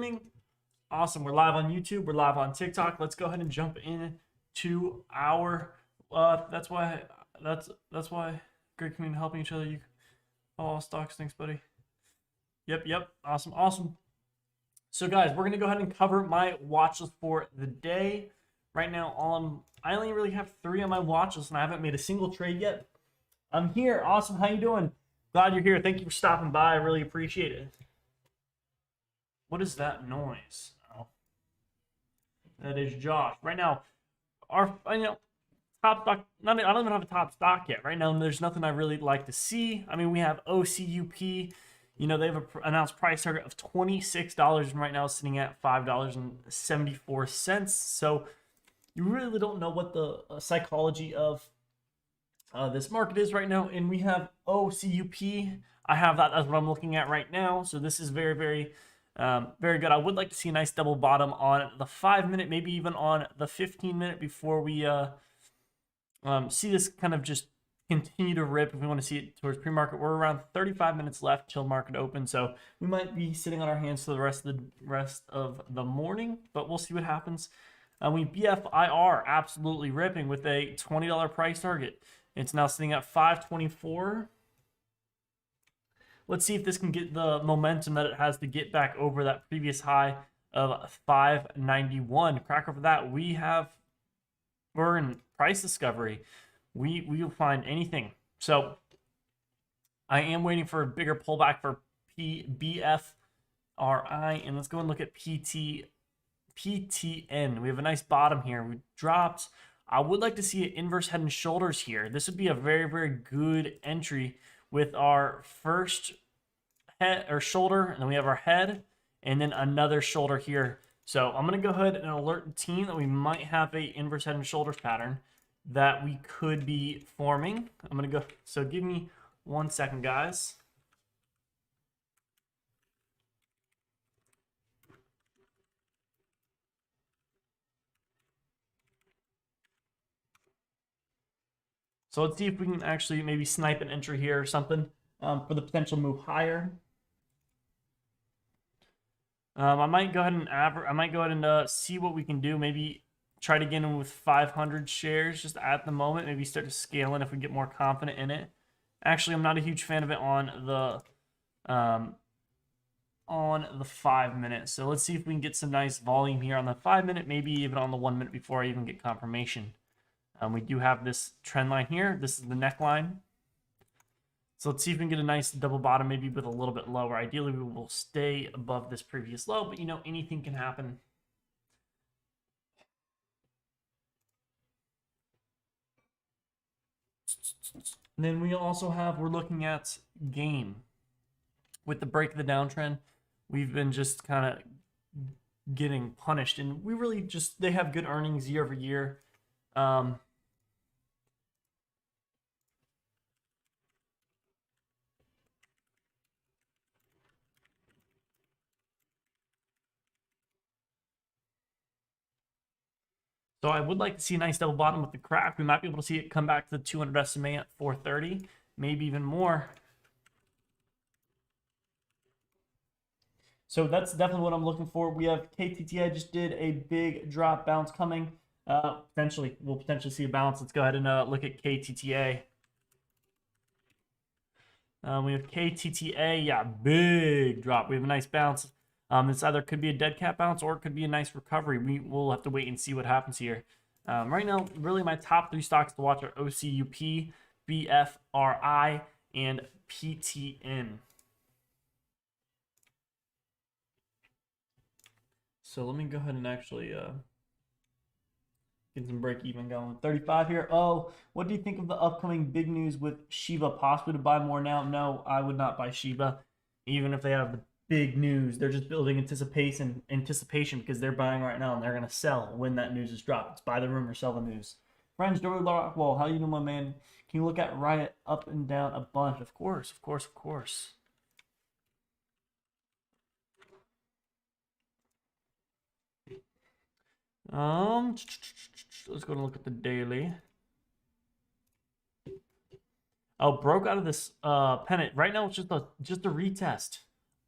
streaming. Awesome. We're live on YouTube. We're live on TikTok. Let's go ahead and jump in to our. That's why great community helping each other. You all stocks. Thanks, buddy. Yep. Awesome. So guys, we're gonna go ahead and cover my watch list for the day. Right now, I only really have 3 on my watch list, and I haven't made a single trade yet. I'm here. Awesome. How you doing? Glad you're here. Thank you for stopping by. I really appreciate it. What is that noise? Oh, that is Josh. Right now, top stock. I don't even have a top stock yet. Right now, there's nothing I really like to see. I mean, we have OCUP. They have an announced price target of $26, and right now it's sitting at $5.74. So you really don't know what the psychology of this market is right now. And we have OCUP. I have that as what I'm looking at right now. So this is very, very good. I would like to see a nice double bottom on the 5-minute, maybe even on the 15-minute before we see this kind of just continue to rip. If we want to see it towards pre-market, we're around 35 minutes left till market open, so we might be sitting on our hands for the rest of the morning, but we'll see what happens. We BFIR absolutely ripping with a $20 price target. It's now sitting at $5.24. Let's see if this can get the momentum that it has to get back over that previous high of $5.91. Crack over that. We're in price discovery. We will find anything. So I am waiting for a bigger pullback for BFRI, and let's go and look at PTN. We have a nice bottom here. We dropped. I would like to see an inverse head and shoulders here. This would be a very, very good entry with our first head or shoulder, and then we have our head, and then another shoulder here. So I'm going to go ahead and alert the team that we might have a inverse head and shoulders pattern that we could be forming. I'm going to go, so give me 1 second, guys. So let's see if we can actually maybe snipe an entry here or something for the potential move higher. I might go ahead and see what we can do. Maybe try to get in with 500 shares just at the moment. Maybe start to scale in if we get more confident in it. Actually, I'm not a huge fan of it on the 5-minute. So let's see if we can get some nice volume here on the 5-minute, maybe even on the 1 minute before I even get confirmation. We do have this trend line here. This is the neckline. So let's see if we can get a nice double bottom, maybe with a little bit lower. Ideally, we will stay above this previous low, but anything can happen. And then we also we're looking at game. With the break of the downtrend, we've been just kind of getting punished, and we really they have good earnings year over year. So I would like to see a nice double bottom with the crack. We might be able to see it come back to the 200 SMA at 430, maybe even more. So that's definitely what I'm looking for. We have KTTI just did a big drop bounce coming. We'll potentially see a bounce. Let's go ahead and look at KTTA. We have KTTA, yeah, big drop. We have a nice bounce. This either could be a dead cat bounce or it could be a nice recovery. We will have to wait and see what happens here. Right now, really my top 3 stocks to watch are OCUP, BFRI, and PTN. So let me go ahead and actually get some break even going. 35 here. Oh, what do you think of the upcoming big news with Shiba? Possibly to buy more now? No, I would not buy Shiba, even if they have the big news. They're just building anticipation because they're buying right now and they're gonna sell when that news is dropped. It's buy the rumor, sell the news. Friends, Dory Lockwell, how you doing, my man? Can you look at Riot up and down a bunch? Of course. Let's go and look at the daily. Oh, broke out of this pennant. Right now it's just a retest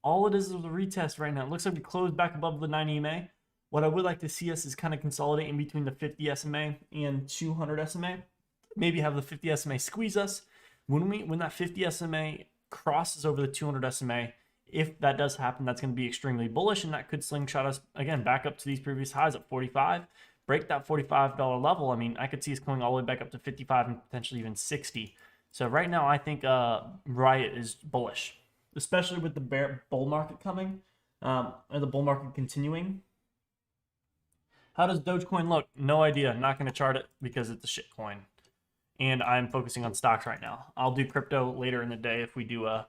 all it is a retest right now. It looks like we closed back above the 90 EMA. What I would like to see us is kind of consolidate in between the 50 SMA and 200 SMA. Maybe have the 50 SMA squeeze us. When that 50 SMA crosses over the 200 SMA, if that does happen, that's going to be extremely bullish, and that could slingshot us again back up to these previous highs at 45. Break that $45 level. I mean, I could see us going all the way back up to 55 and potentially even 60. So right now, I think Riot is bullish, especially with the bull market coming, or the bull market continuing. How does Dogecoin look? No idea. Not going to chart it because it's a shit coin. And I'm focusing on stocks right now. I'll do crypto later in the day if we do if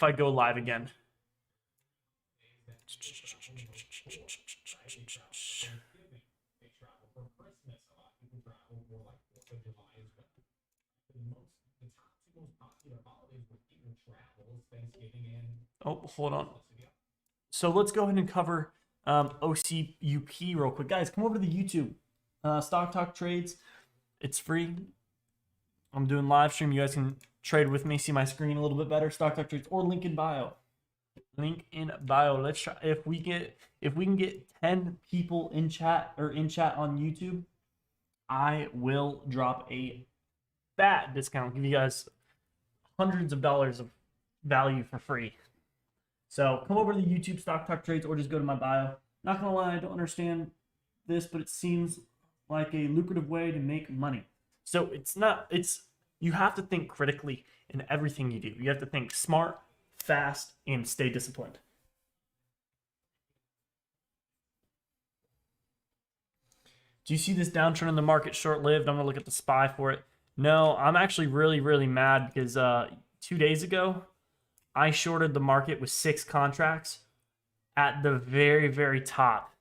I go live again. Oh, hold on. So let's go ahead and cover OCUP real quick. Guys, come over to the YouTube. Stock Talk Trades. It's free. I'm doing live stream. You guys can trade with me, see my screen a little bit better. Stock Talk Trades or link in bio. Link in bio. Let's try if we can get 10 people in chat on YouTube, I will drop a fat discount. Give you guys hundreds of dollars of value for free. So come over to the YouTube Stock Talk Trades or just go to my bio. Not gonna lie, I don't understand this, but it seems like a lucrative way to make money. So you have to think critically in everything you do. You have to think smart, fast, and stay disciplined. Do you see this downturn in the market short-lived? I'm gonna look at the SPY for it. No, I'm actually really, really mad because 2 days ago, I shorted the market with 6 contracts at the very, very top.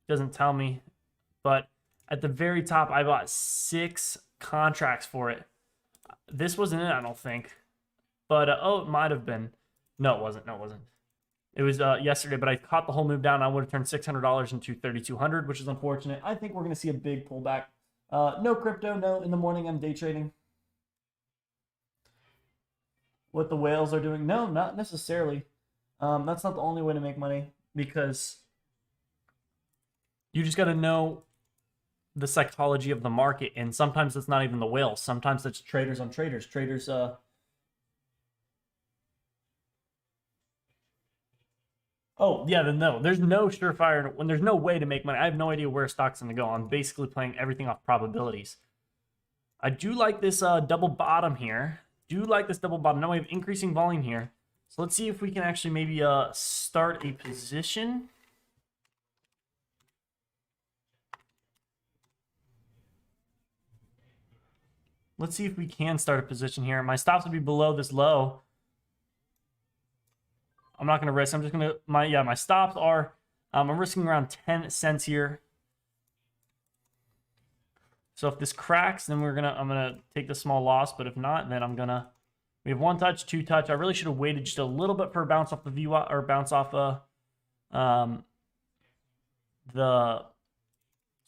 Doesn't tell me, but at the very top, I bought 6 contracts for it. This wasn't it, I don't think. But, oh, it might have been. No, it wasn't. No, it wasn't. It was yesterday, but I caught the whole move down. I would have turned $600 into $3,200, which is unfortunate. I think we're going to see a big pullback. No crypto, no. In the morning, I'm day trading. What the whales are doing? No, not necessarily. That's not the only way to make money because you just got to know the psychology of the market, and sometimes it's not even the whales. Sometimes it's traders on traders. Oh, yeah, no. There's no surefire. When there's no way to make money, I have no idea where stock's going to go. I'm basically playing everything off probabilities. I do like this double bottom here. Now we have increasing volume here. So let's see if we can actually maybe start a position. Let's see if we can start a position here. My stops would be below this low. I'm not going to risk. I'm just going to, my stops are, I'm risking around 10 cents here. So if this cracks, then I'm going to take the small loss. But if not, then we have 1 touch, 2 touch. I really should have waited just a little bit for a bounce off the VWAP or bounce off the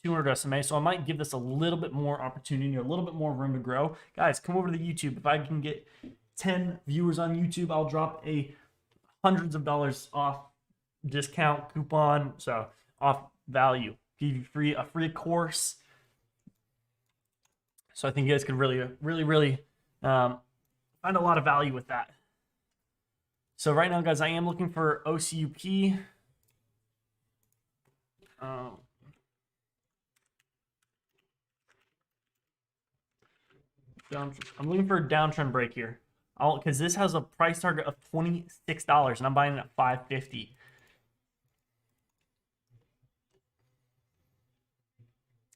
200 SMA. So I might give this a little bit more opportunity, a little bit more room to grow. Guys, come over to the YouTube. If I can get 10 viewers on YouTube, I'll drop a hundreds of dollars off discount coupon, so off value. Give you a free course. So I think you guys can really find a lot of value with that. So right now, guys, I am looking for OCUP. I'm looking for a downtrend break here. Because this has a price target of $26, and I'm buying it at $5.50.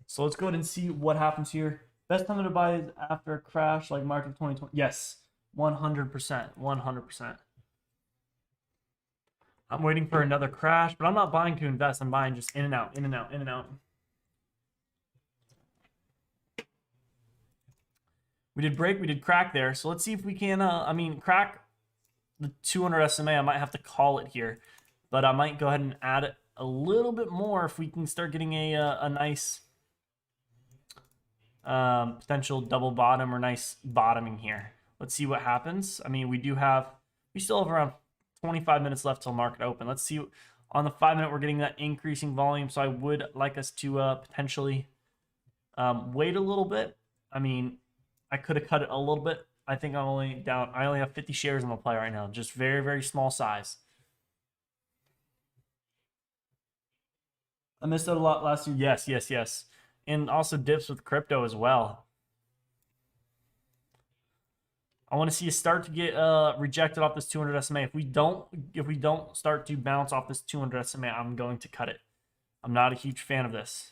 So let's go ahead and see what happens here. Best time to buy is after a crash like March of 2020. Yes, 100%. 100%. I'm waiting for another crash, but I'm not buying to invest. I'm buying just in and out, in and out, in and out. We did break, we did crack there. So let's see if we can, crack the 200 SMA. I might have to call it here, but I might go ahead and add it a little bit more if we can start getting a nice potential double bottom or nice bottoming here. Let's see what happens. I mean, we still have around 25 minutes left till market open. Let's see. On the 5-minute, we're getting that increasing volume, so I would like us to potentially wait a little bit. I mean, I could have cut it a little bit. I think I only have 50 shares in the play right now, just very, very small size. I missed out a lot last year. Yes. And also dips with crypto as well. I want to see a start to get rejected off this 200 SMA. If we don't start to bounce off this 200 SMA, I'm going to cut it. I'm not a huge fan of this.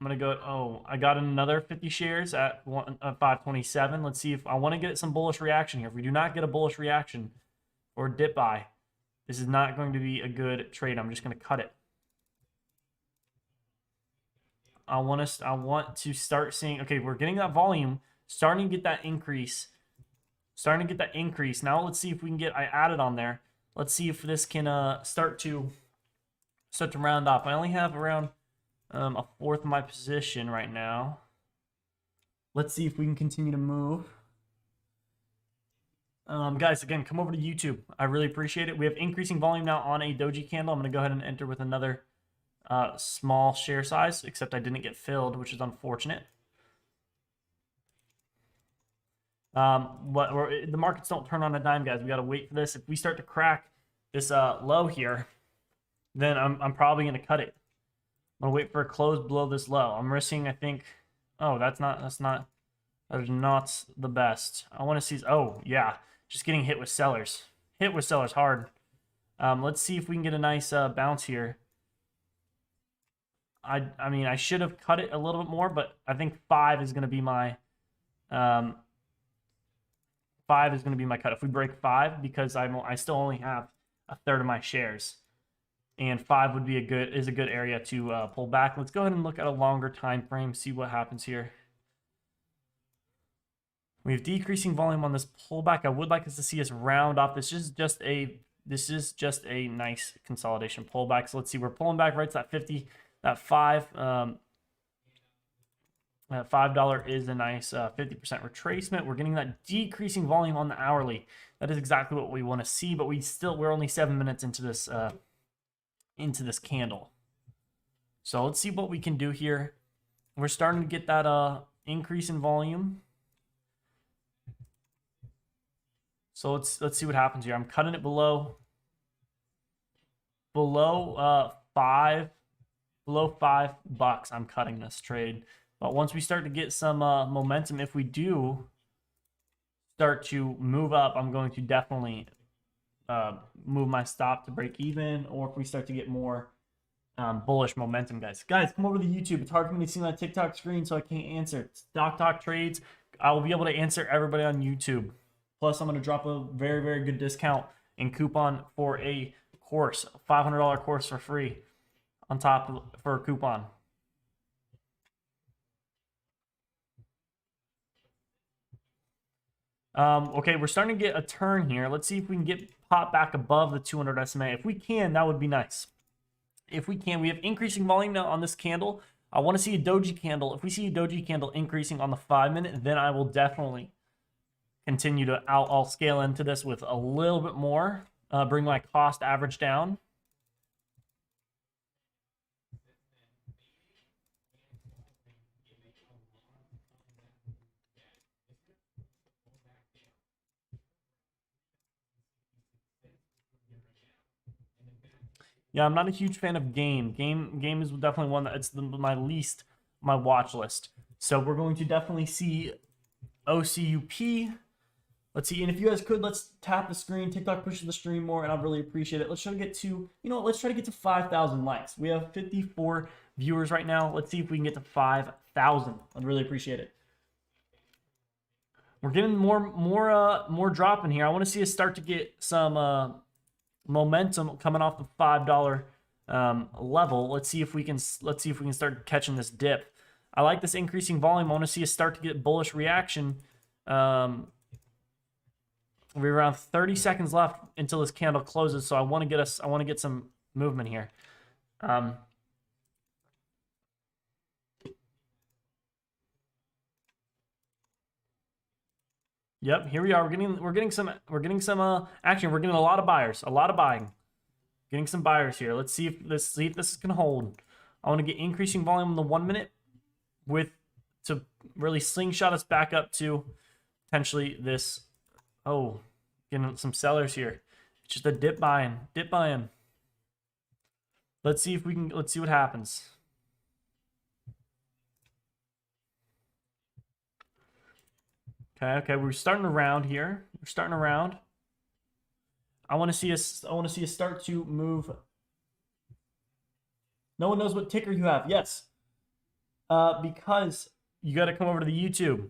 I'm going to go, oh, I got another 50 shares at 527. Let's see if I want to get some bullish reaction here. If we do not get a bullish reaction or dip buy, this is not going to be a good trade. I'm just going to cut it. I want to start seeing, okay, we're getting that volume, starting to get that increase. Now let's see if we can I added on there. Let's see if this can start to round off. I only have around a fourth of my position right now. Let's see if we can continue to move. Guys, again, come over to YouTube. I really appreciate it. We have increasing volume now on a doji candle. I'm going to go ahead and enter with another small share size, except I didn't get filled, which is unfortunate. But the markets don't turn on a dime, guys. We got to wait for this. If we start to crack this low here, then I'm probably going to cut it. I'm going to wait for a close below this low. I'm risking, I think, oh, that is not the best. I want to see, oh, yeah, just getting hit with sellers. Hit with sellers hard. Let's see if we can get a nice bounce here. I mean, I should have cut it a little bit more, but I think 5 is going to be my 5 is going to be my cut. If we break 5, because I still only have a third of my shares, and 5 would be a good area to pull back. Let's go ahead and look at a longer time frame, see what happens here. We have decreasing volume on this pullback. I would like us to see us round off. This is just a nice consolidation pullback. So let's see, we're pulling back right to that 50. That $5 is a nice 50% retracement. We're getting that decreasing volume on the hourly. That is exactly what we want to see, but we're only 7 minutes into this candle. So let's see what we can do here. We're starting to get that increase in volume. So let's see what happens here. I'm cutting it below $5. Below $5, I'm cutting this trade. But once we start to get some momentum, if we do start to move up, I'm going to definitely move my stop to break even. Or if we start to get more bullish momentum, guys, come over to YouTube. It's hard for me to see my TikTok screen, so I can't answer. Stock Talk Trades, I will be able to answer everybody on YouTube. Plus, I'm going to drop a very, very good discount and coupon for a course, a $500 course for free. On top for a coupon. Okay, we're starting to get a turn here. Let's see if we can get pop back above the 200 SMA. If we can, that would be nice. If we can, we have increasing volume now on this candle. I want to see a doji candle. If we see a doji candle increasing on the 5-minute, then I will definitely continue to, I'll scale into this with a little bit more, bring my cost average down. Yeah, I'm not a huge fan of Game. Game is definitely one that it's my watch list. So we're going to definitely see OCUP. Let's see, and if you guys could, let's tap the screen. TikTok pushes the stream more, and I'd really appreciate it. Let's try to get to, let's try to get to 5,000 likes. We have 54 viewers right now. Let's see if we can get to 5,000. I'd really appreciate it. We're getting more drop in here. I want to see us start to get some momentum coming off the $5 level. Let's see if we can start catching this dip. I like this increasing volume. I want to see us start to get bullish reaction. We're around 30 seconds left until this candle closes, so I want to get some movement here. Yep, here we are. We're getting some action. We're getting a lot of buyers, a lot of buying. Getting some buyers here. Let's see if this can hold. I want to get increasing volume in the 1 minute to really slingshot us back up to potentially this. Oh, getting some sellers here. It's just a dip buying. Let's see what happens. Okay, we're starting around here. We're starting around. I want to see us start to move. No one knows what ticker you have. Yes. Because you got to come over to the YouTube.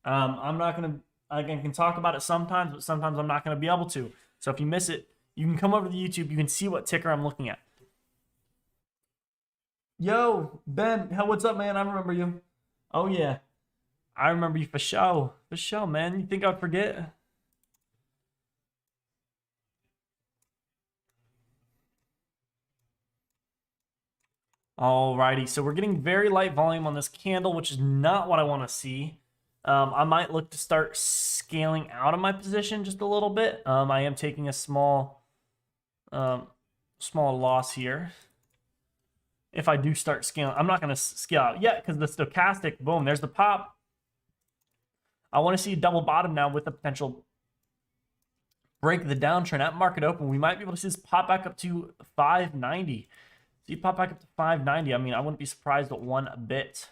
I can talk about it sometimes, but sometimes I'm not going to be able to. So if you miss it, you can come over to the YouTube. You can see what ticker I'm looking at. Yo, Ben, what's up, man? I remember you. Oh, yeah. I remember you for sure. For sure, man. You think I'd forget? Alrighty, so we're getting very light volume on this candle, which is not what I want to see. I might look to start scaling out of my position just a little bit. I am taking a small loss here. If I do start scaling, I'm not going to scale out yet because the stochastic, boom, there's the pop. I want to see a double bottom now with the potential break the downtrend at market open. We might be able to see this pop back up to 590. See pop back up to 590. I mean, I wouldn't be surprised at one bit.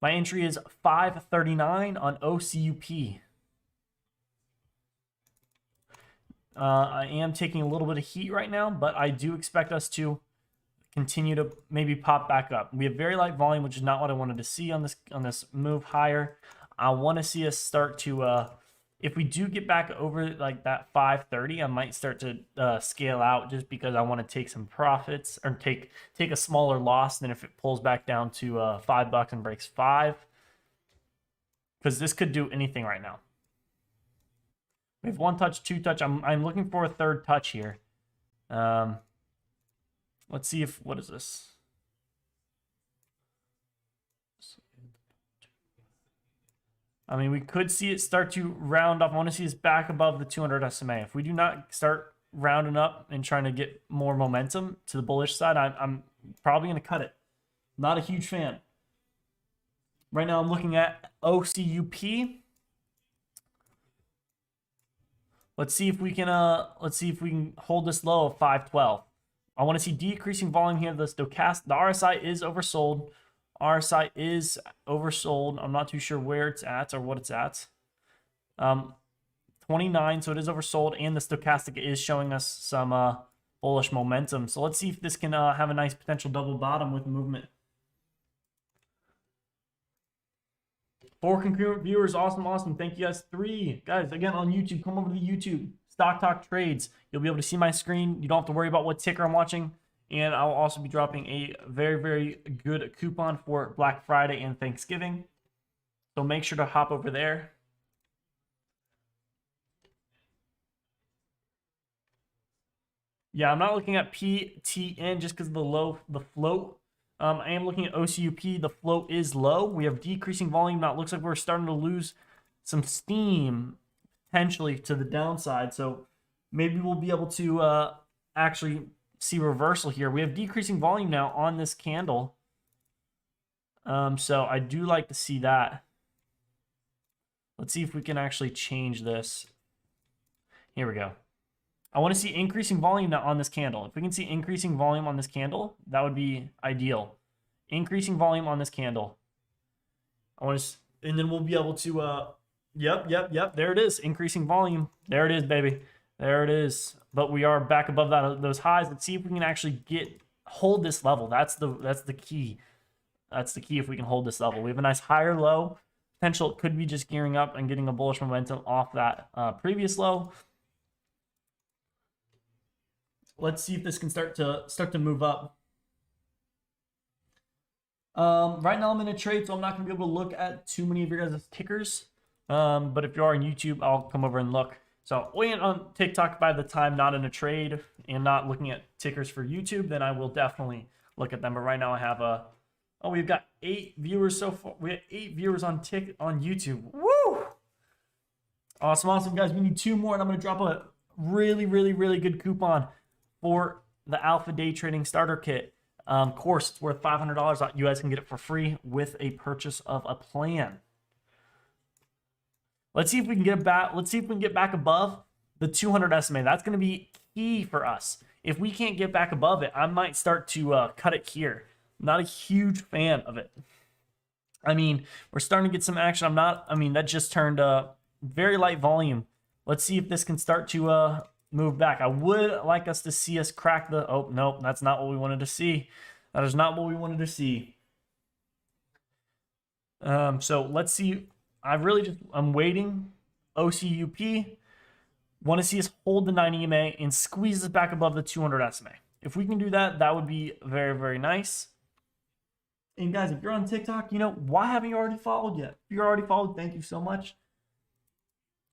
My entry is 539 on OCUP. I am taking a little bit of heat right now, but I do expect us to continue to maybe pop back up. We have very light volume, which is not what I wanted to see on this move higher. I want to see us start to, if we do get back over like that 530, I might start to scale out just because I want to take some profits or take a smaller loss than if it pulls back down to $5 and breaks 5. Because this could do anything right now. We have 1 touch, 2 touch. I'm looking for a 3rd touch here. Let's see if, what is this? I mean, we could see it start to round up. I want to see us back above the 200 SMA. If we do not start rounding up and trying to get more momentum to the bullish side, I'm probably going to cut it. Not a huge fan. Right now, I'm looking at OCUP. Let's see if we can hold this low of 512. I want to see decreasing volume here. The stochastic, the RSI is oversold. RSI is oversold. I'm not too sure where it's at or what it's at. 29, so it is oversold, and the stochastic is showing us some bullish momentum. So let's see if this can have a nice potential double bottom with movement. 4 concurrent viewers, awesome. Thank you guys. 3 guys, again on YouTube, come over to the YouTube. Stock Talk Trades. You'll be able to see my screen. You don't have to worry about what ticker I'm watching. And I'll also be dropping a very, very good coupon for Black Friday and Thanksgiving. So make sure to hop over there. Yeah, I'm not looking at PTN just because of the float. I am looking at OCUP. The float is low. We have decreasing volume. Now it looks like we're starting to lose some steam potentially to the downside. So maybe we'll be able to actually see reversal here. We have decreasing volume now on this candle. So I do like to see that. Let's see if we can actually change this. Here we go. I want to see increasing volume now on this candle. If we can see increasing volume on this candle, that would be ideal. Increasing volume on this candle. I want to, and then we'll be able to, yep. There it is. Increasing volume. There it is, baby. There it is. But we are back above those highs. Let's see if we can actually hold this level. That's the key. That's the key if we can hold this level. We have a nice higher low. Potential it could be just gearing up and getting a bullish momentum off that previous low. Let's see if this can start to move up. Right now I'm in a trade, so I'm not going to be able to look at too many of your guys' tickers. But if you are on YouTube, I'll come over and look. So when on TikTok, by the time not in a trade and not looking at tickers for YouTube, then I will definitely look at them. But right now I have we've got 8 viewers so far. We have 8 viewers on YouTube. Woo! Awesome, guys. We need 2 more, and I'm going to drop a really good coupon for the Alpha Day Trading Starter Kit course. It's worth $500. You guys can get it for free with a purchase of a plan. Let's see if we can get back. Let's see if we can get back above the 200 SMA. That's going to be key for us. If we can't get back above it, I might start to cut it here. I'm not a huge fan of it. I mean, we're starting to get some action. That just turned very light volume. Let's see if this can start to move back. I would like us to see us crack the, oh, nope, that's not what we wanted to see. That is not what we wanted to see. So let's see. I'm waiting. OCUP. Want to see us hold the 90 EMA and squeeze us back above the 200 SMA. If we can do that, that would be very nice. And guys, if you're on TikTok, why haven't you already followed yet? If you're already followed, thank you so much.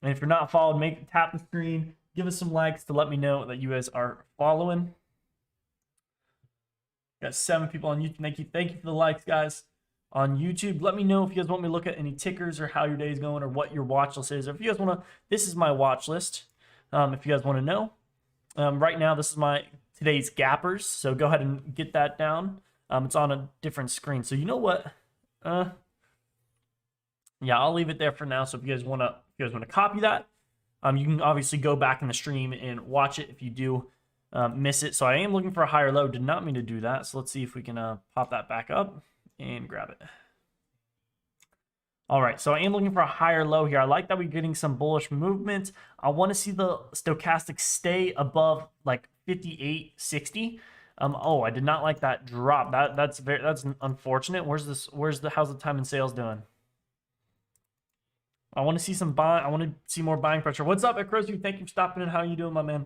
And if you're not followed, tap the screen, give us some likes to let me know that you guys are following. Got 7 people on YouTube. Thank you for the likes, guys. On YouTube, let me know if you guys want me to look at any tickers or how your day is going or what your watch list is. Or if you guys want to, this is my watch list. If you guys want to know, right now this is today's gappers. So go ahead and get that down. It's on a different screen. So you know what? Yeah, I'll leave it there for now. So if you guys want to copy that, you can obviously go back in the stream and watch it if you do miss it. So I am looking for a higher low. Did not mean to do that. So let's see if we can pop that back up and grab it. All right, so I am looking for a higher low here. I like that we're getting some bullish movement. I want to see the stochastic stay above like 58.60. Oh, I did not like that drop. That's unfortunate. How's the time and sales doing? I want to see some buy. I want to see more buying pressure. What's up, Ekrosu? Thank you for stopping in. How are you doing, my man?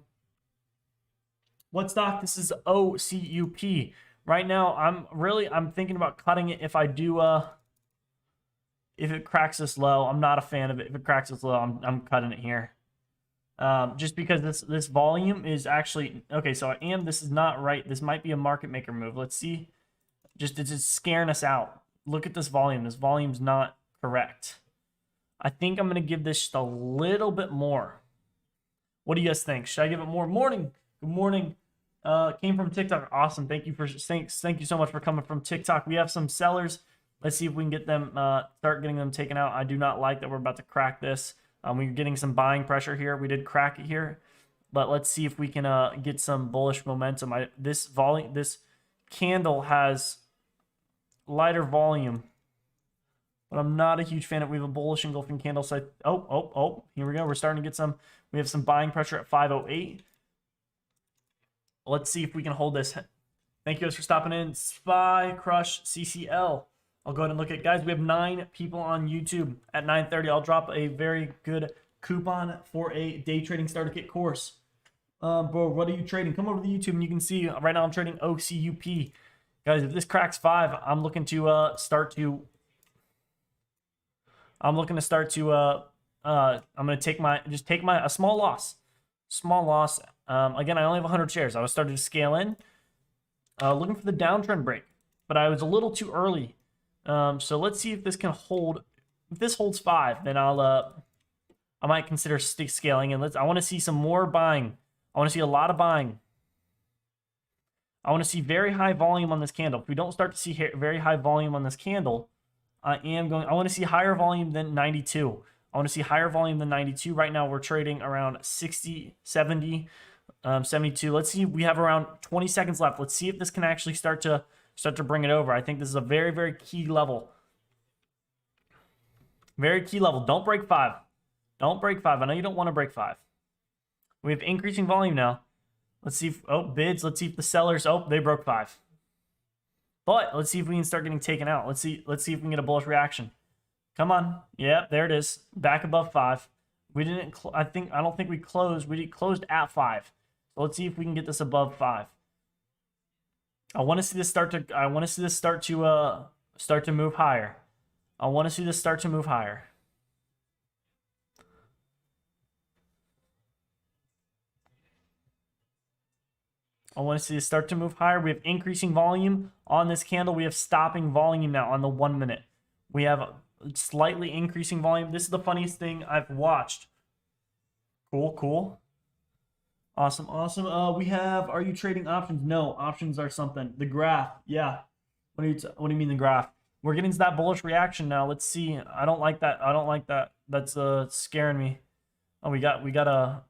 What stock? This is OCUP. Right now, I'm thinking about cutting it if I do if it cracks this low. I'm not a fan of it. If it cracks this low, I'm cutting it here. Just because this volume is actually okay. So this is not right. This might be a market maker move. Let's see. It's just scaring us out. Look at this volume. This volume's not correct. I think I'm gonna give this just a little bit more. What do you guys think? Should I give it more? Morning. Good morning. Came from TikTok. Awesome. Thank you so much for coming from TikTok. We have some sellers. Let's see if we can get them start getting them taken out. I do not like that we're about to crack this. We're getting some buying pressure here. We did crack it here, but let's see if we can get some bullish momentum. This candle has lighter volume, but I'm not a huge fan of. We have a bullish engulfing candle. So here we go. We're starting to get some. We have some buying pressure at 508. Let's see if we can hold this. Thank you guys for stopping in. Spy Crush CCL. I'll go ahead and look at, guys, we have 9 people on YouTube. At 9:30, I'll drop a very good coupon for a day trading starter kit course. Bro, what are you trading? Come over to YouTube and you can see right now I'm trading OCUP. Guys, if this cracks 5, I'm looking to start to I'm going to take a small loss. Again, I only have 100 shares. I was starting to scale in, looking for the downtrend break, but I was a little too early. So let's see if this can hold. If this holds 5, then I might consider scaling. And I want to see some more buying. I want to see a lot of buying. I want to see very high volume on this candle. If we don't start to see very high volume on this candle, I want to see higher volume than 92. I want to see higher volume than 92. Right now we're trading around 60, 70, 72. Let's see. We have around 20 seconds left. Let's see if this can actually start to bring it over. I think this is a very key level. Very key level. Don't break 5. Don't break 5. I know you don't want to break 5. We have increasing volume now. Let's see if, bids. Let's see if the sellers, they broke 5. But let's see if we can start getting taken out. Let's see if we can get a bullish reaction. Come on. Yeah, there it is. Back above 5. We didn't, I don't think we closed. We closed at 5. So let's see if we can get this above 5. I want to see this start to move higher. I want to see this start to move higher. I want to see this start to move higher. We have increasing volume on this candle. We have stopping volume now on the 1 minute. We have slightly increasing volume. This is the funniest thing I've watched Cool, cool. Awesome, awesome. We have, are you trading options? No, options are something. The graph, yeah. What do you mean the graph? We're getting to that bullish reaction now. Let's see. I don't like that. I don't like that. That's scaring me. Oh, we got a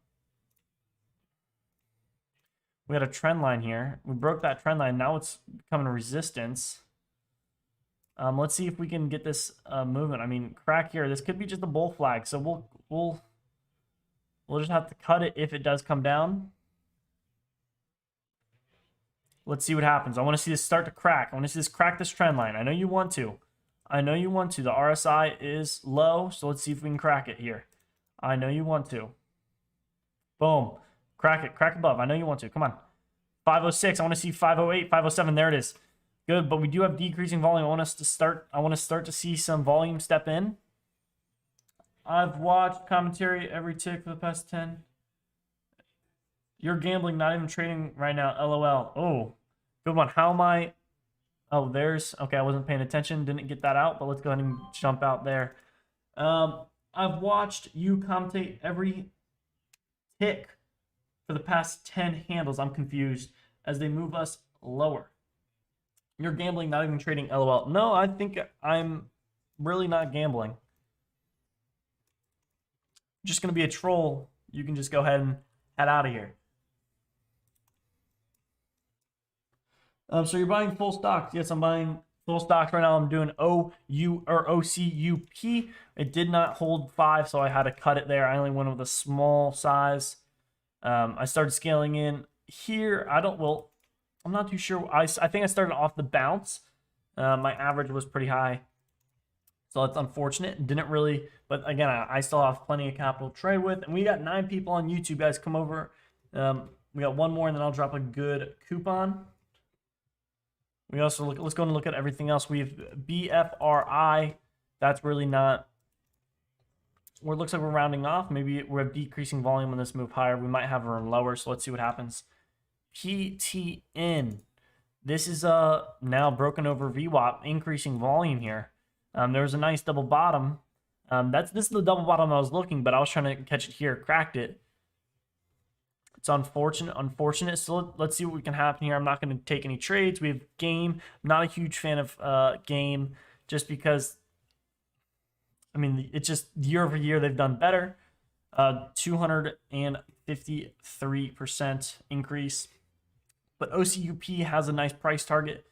trend line here. We broke that trend line. Now it's becoming a resistance. Let's see if we can get this movement. I mean, crack here. This could be just a bull flag. So we'll just have to cut it if it does come down. Let's see what happens. I want to see this start to crack. I want to see this crack this trend line. I know you want to. I know you want to. The RSI is low, so let's see if we can crack it here. I know you want to. Boom. Crack it. Crack above. I know you want to. Come on. 506. I want to see 508, 507. There it is. Good, but we do have decreasing volume. I want to start to see some volume step in. I've watched commentary every tick for the past 10. You're gambling, not even trading right now. LOL. Oh, good one. How am I? Oh, there's. Okay, I wasn't paying attention. Didn't get that out, but let's go ahead and jump out there. I've watched you commentate every tick for the past 10 handles. I'm confused as they move us lower. You're gambling, not even trading. LOL. No, I think I'm really not gambling. Just going to be a troll. You can just go ahead and head out of here. So you're buying full stocks. Yes, I'm buying full stocks right now. I'm doing OCUP. It did not hold 5, so I had to cut it there. I only went with a small size. I started scaling in here. I'm not too sure. I think I started off the bounce. My average was pretty high. So that's unfortunate. Didn't really, but again, I still have plenty of capital to trade with. And we got 9 people on YouTube, guys. Come over. We got one more, and then I'll drop a good coupon. We also let's go and look at everything else. We have BFRI. That's really not where it looks like we're rounding off. Maybe we're decreasing volume on this move higher. We might have room lower, so let's see what happens. PTN. This is now broken over VWAP, increasing volume here. There was a nice double bottom. This is the double bottom I was looking, but I was trying to catch it here, cracked it. It's unfortunate. So let's see what we can happen here. I'm not going to take any trades. We have game. I'm not a huge fan of game, just because, I mean, it's just year over year they've done better. 253% increase. But OCUP has a nice price target,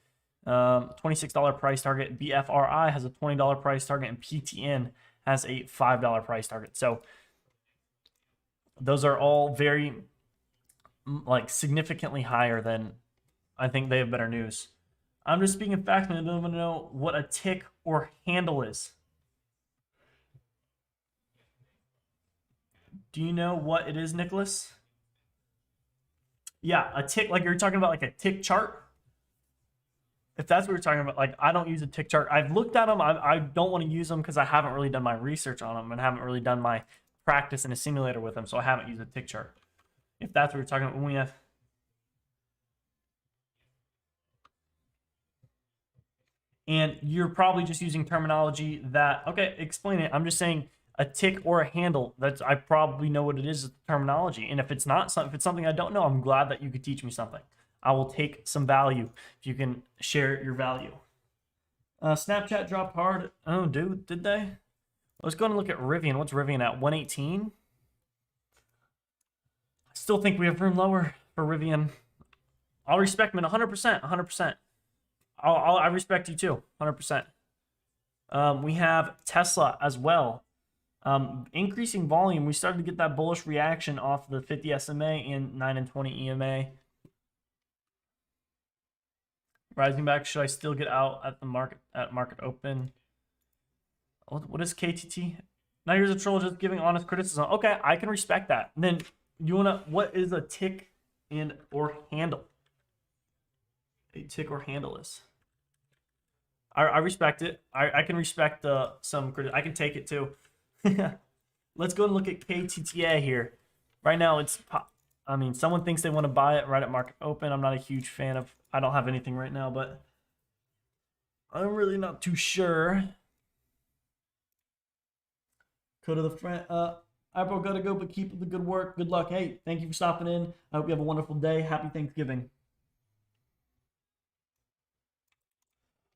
$26 price target. BFRI has a $20 price target, and PTN has a $5 price target. So those are all very, significantly higher than I think they have better news. I'm just speaking facts, and I don't want to know what a tick or handle is. Do you know what it is, Nicholas? Yeah, a tick, like you're talking about like a tick chart. If that's what you're talking about, I don't use a tick chart. I've looked at them. I don't want to use them because I haven't really done my research on them and haven't really done my practice in a simulator with them. So I haven't used a tick chart. If that's what you're talking about, when we have. And you're probably just using terminology that, okay, explain it. I'm just saying a tick or a handle. I probably know what it is, terminology. And if it's something I don't know, I'm glad that you could teach me something. I will take some value if you can share your value. Snapchat dropped hard. Oh, dude, did they? Let's go and look at Rivian. What's Rivian at? 118? I still think we have room lower for Rivian. I'll respect them 100%. 100%. I respect you too. 100%. We have Tesla as well. Increasing volume. We started to get that bullish reaction off the 50 SMA and 9 and 20 EMA. Rising back. Should I still get out at the market open? What is KTT? Now here's a troll just giving honest criticism. Okay, I can respect that. And then what is a tick and or handle? A tick or handle is. I respect it. I can respect some criticism. I can take it too. Let's go and look at KTTA here. Right now, someone thinks they want to buy it right at market open. I'm not a huge fan of. I don't have anything right now, but I'm really not too sure. Go to the front. All right, bro, gotta go, but keep up the good work. Good luck. Hey, thank you for stopping in. I hope you have a wonderful day. Happy Thanksgiving.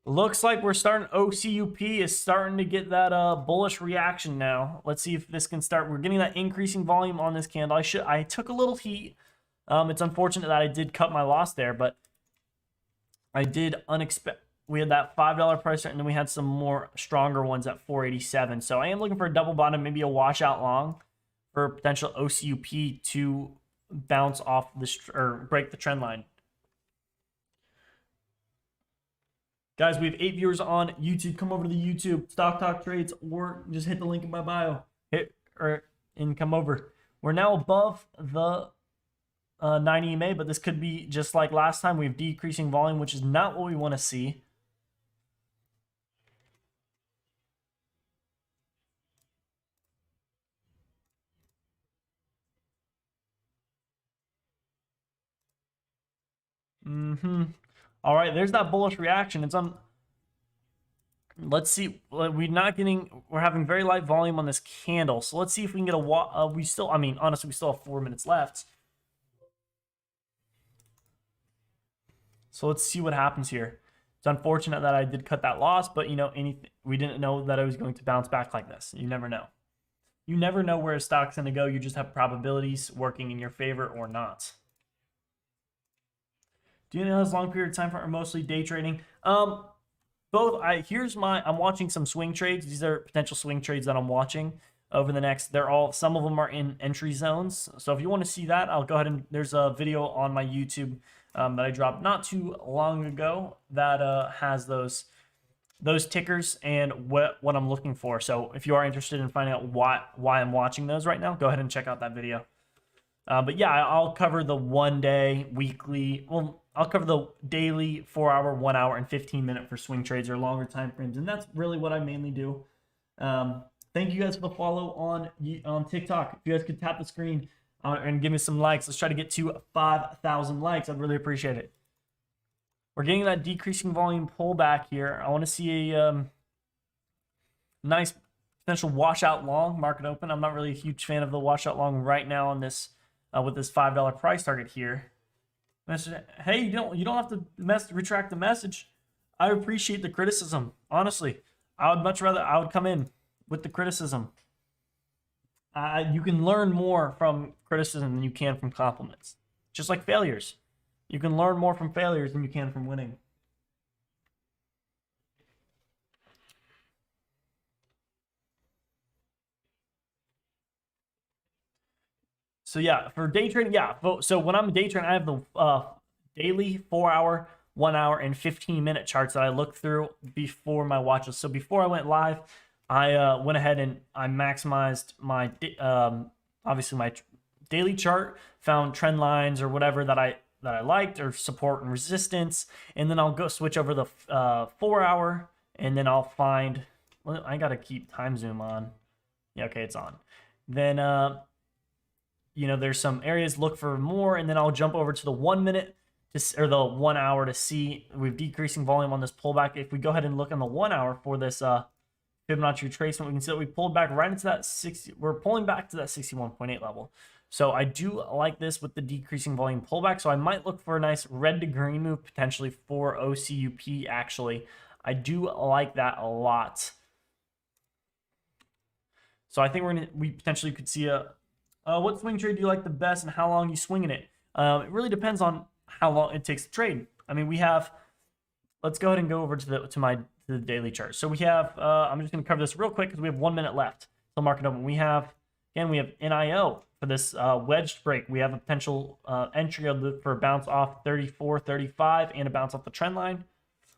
Looks like we're starting, OCUP is starting to get that bullish reaction now. Let's see if this can start. We're getting that increasing volume on this candle. I took a little heat. It's unfortunate that I did cut my loss there, but I did unexpect. We had that $5 price, and then we had some more stronger ones at 487. So I am looking for a double bottom, maybe a washout long for potential OCUP to bounce off this or break the trend line. Guys, we have 8 viewers on YouTube. Come over to the YouTube Stock Talk Trades, or just hit the link in my bio. And come over. We're now above the 90 EMA, but this could be just like last time. We have decreasing volume, which is not what we want to see. All right, there's that bullish reaction. It's on. Let's see. We're having very light volume on this candle. So let's see if we can get a honestly, we still have 4 minutes left. So let's see what happens here. It's unfortunate that I did cut that loss, but we didn't know that I was going to bounce back like this. You never know. You never know where a stock's going to go. You just have probabilities working in your favor or not. Do you know this long period of time for mostly day trading? Both. I'm watching some swing trades. These are potential swing trades that I'm watching over the next. Some of them are in entry zones. So if you want to see that, I'll go ahead and there's a video on my YouTube that I dropped not too long ago that has those tickers and what I'm looking for. So if you are interested in finding out why I'm watching those right now, go ahead and check out that video. But yeah, I'll cover the 1 day, weekly. Well, I'll cover the daily, 4 hour, 1 hour, and 15-minute for swing trades or longer time frames, and that's really what I mainly do. Thank you guys for the follow on TikTok. If you guys could tap the screen and give me some likes, let's try to get to 5,000 likes. I'd really appreciate it. We're getting that decreasing volume pullback here. I want to see a nice potential washout long market open. I'm not really a huge fan of the washout long right now on this with this $5 price target here. Hey, you don't have to retract the message. I appreciate the criticism. Honestly, I would come in with the criticism. You can learn more from criticism than you can from compliments. Just like failures. You can learn more from failures than you can from winning. So yeah, for day trading, yeah. So when I'm day trading, I have the daily 4 hour, 1 hour, and 15-minute charts that I look through before my watch list. So before I went live, I went ahead and I maximized my obviously my daily chart, found trend lines or whatever that I liked, or support and resistance, and then I'll go switch over the 4 hour, and then I'll find. Well, I gotta keep time zoom on. Yeah, okay, it's on. Then there's some areas look for more, and then I'll jump over to the 1 minute or the 1 hour to see we've decreasing volume on this pullback. If we go ahead and look on the 1 hour for this Fibonacci retracement, we can see that we pulled back right into that 60. We're pulling back to that 61.8 level. So I do like this with the decreasing volume pullback. So I might look for a nice red to green move potentially for OCUP. Actually, I do like that a lot. So I think we potentially could see a. What swing trade do you like the best, and how long you swinging it? It really depends on how long it takes to trade. I mean, we have. Let's go ahead and go over to the daily chart. So we have. I'm just going to cover this real quick because we have 1 minute left till market open. We have NIO for this wedged break. We have a potential entry for a bounce off 34.35 and a bounce off the trend line.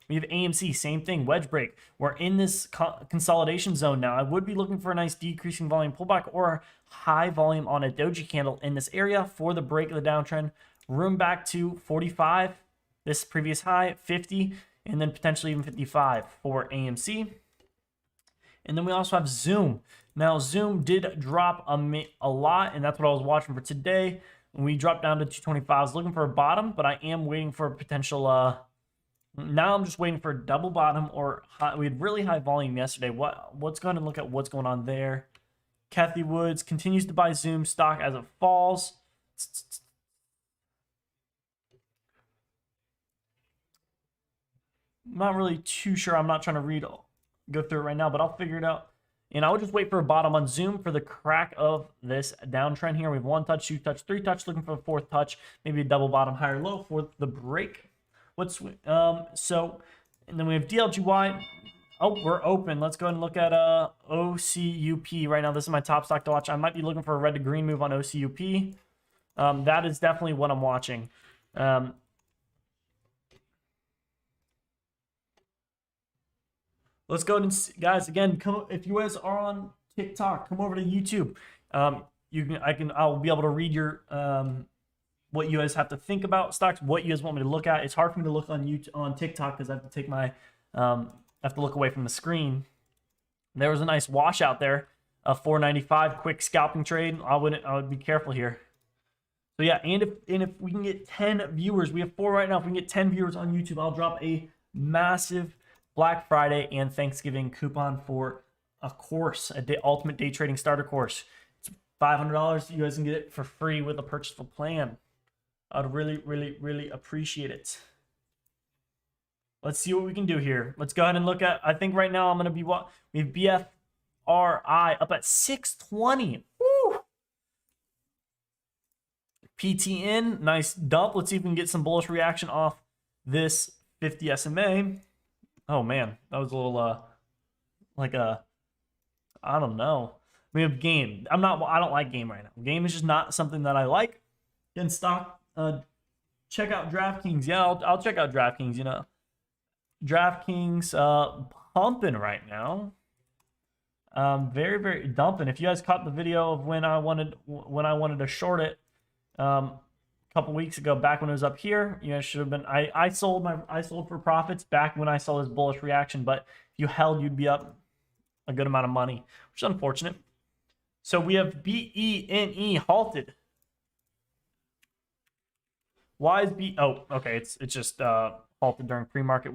We have AMC, same thing, wedge break. We're in this consolidation zone now. I would be looking for a nice decreasing volume pullback or high volume on a doji candle in this area for the break of the downtrend. Room back to 45, this previous high, 50, and then potentially even 55 for AMC. And then we also have Zoom. Now, Zoom did drop a lot, and that's what I was watching for today. When we dropped down to 225, I was looking for a bottom, but I am waiting for a potential... now I'm just waiting for a double bottom or high. We had really high volume yesterday. Let's go ahead and look at what's going on there. Kathy Woods continues to buy Zoom stock as it falls. I'm not really too sure. I'm not trying to go through it right now, but I'll figure it out. And I would just wait for a bottom on Zoom for the crack of this downtrend here. We have 1 touch, 2 touch, 3 touch, looking for a 4th touch, maybe a double bottom, higher low for the break. And then we have DLGY. Oh, we're open. Let's go ahead and look at OCUP right now. This is my top stock to watch. I might be looking for a red to green move on OCUP. That is definitely what I'm watching. Let's go and guys, again, if you guys are on TikTok, come over to YouTube. I'll be able to read your what you guys have to think about stocks, what you guys want me to look at. It's hard for me to look on TikTok because I have to take my I have to look away from the screen. There was a nice wash out there, a 495 quick scalping trade. I would be careful here. So yeah, and if we can get 10 viewers, we have 4 right now. If we can get 10 viewers on YouTube, I'll drop a massive Black Friday and Thanksgiving coupon for a course, ultimate day trading starter course. It's $500. You guys can get it for free with a purchasable plan. I'd really, really, really appreciate it. Let's see what we can do here. Let's go ahead and look at, I think right now I'm going to be, we have BFRI up at 620. Woo! PTN, nice dump. Let's see if we can get some bullish reaction off this 50 SMA. Oh man, that was a little I don't know. We have game. I don't like game right now. Game is just not something that I like. In stock, check out DraftKings. Yeah, I'll check out DraftKings, you know. DraftKings pumping right now. Very, very dumping. If you guys caught the video of when I wanted to short it a couple weeks ago, back when it was up here, you guys should have been. I sold for profits back when I saw this bullish reaction, but if you held, you'd be up a good amount of money, which is unfortunate. So we have BENE halted. Why is Oh, okay. It's just halted during pre-market.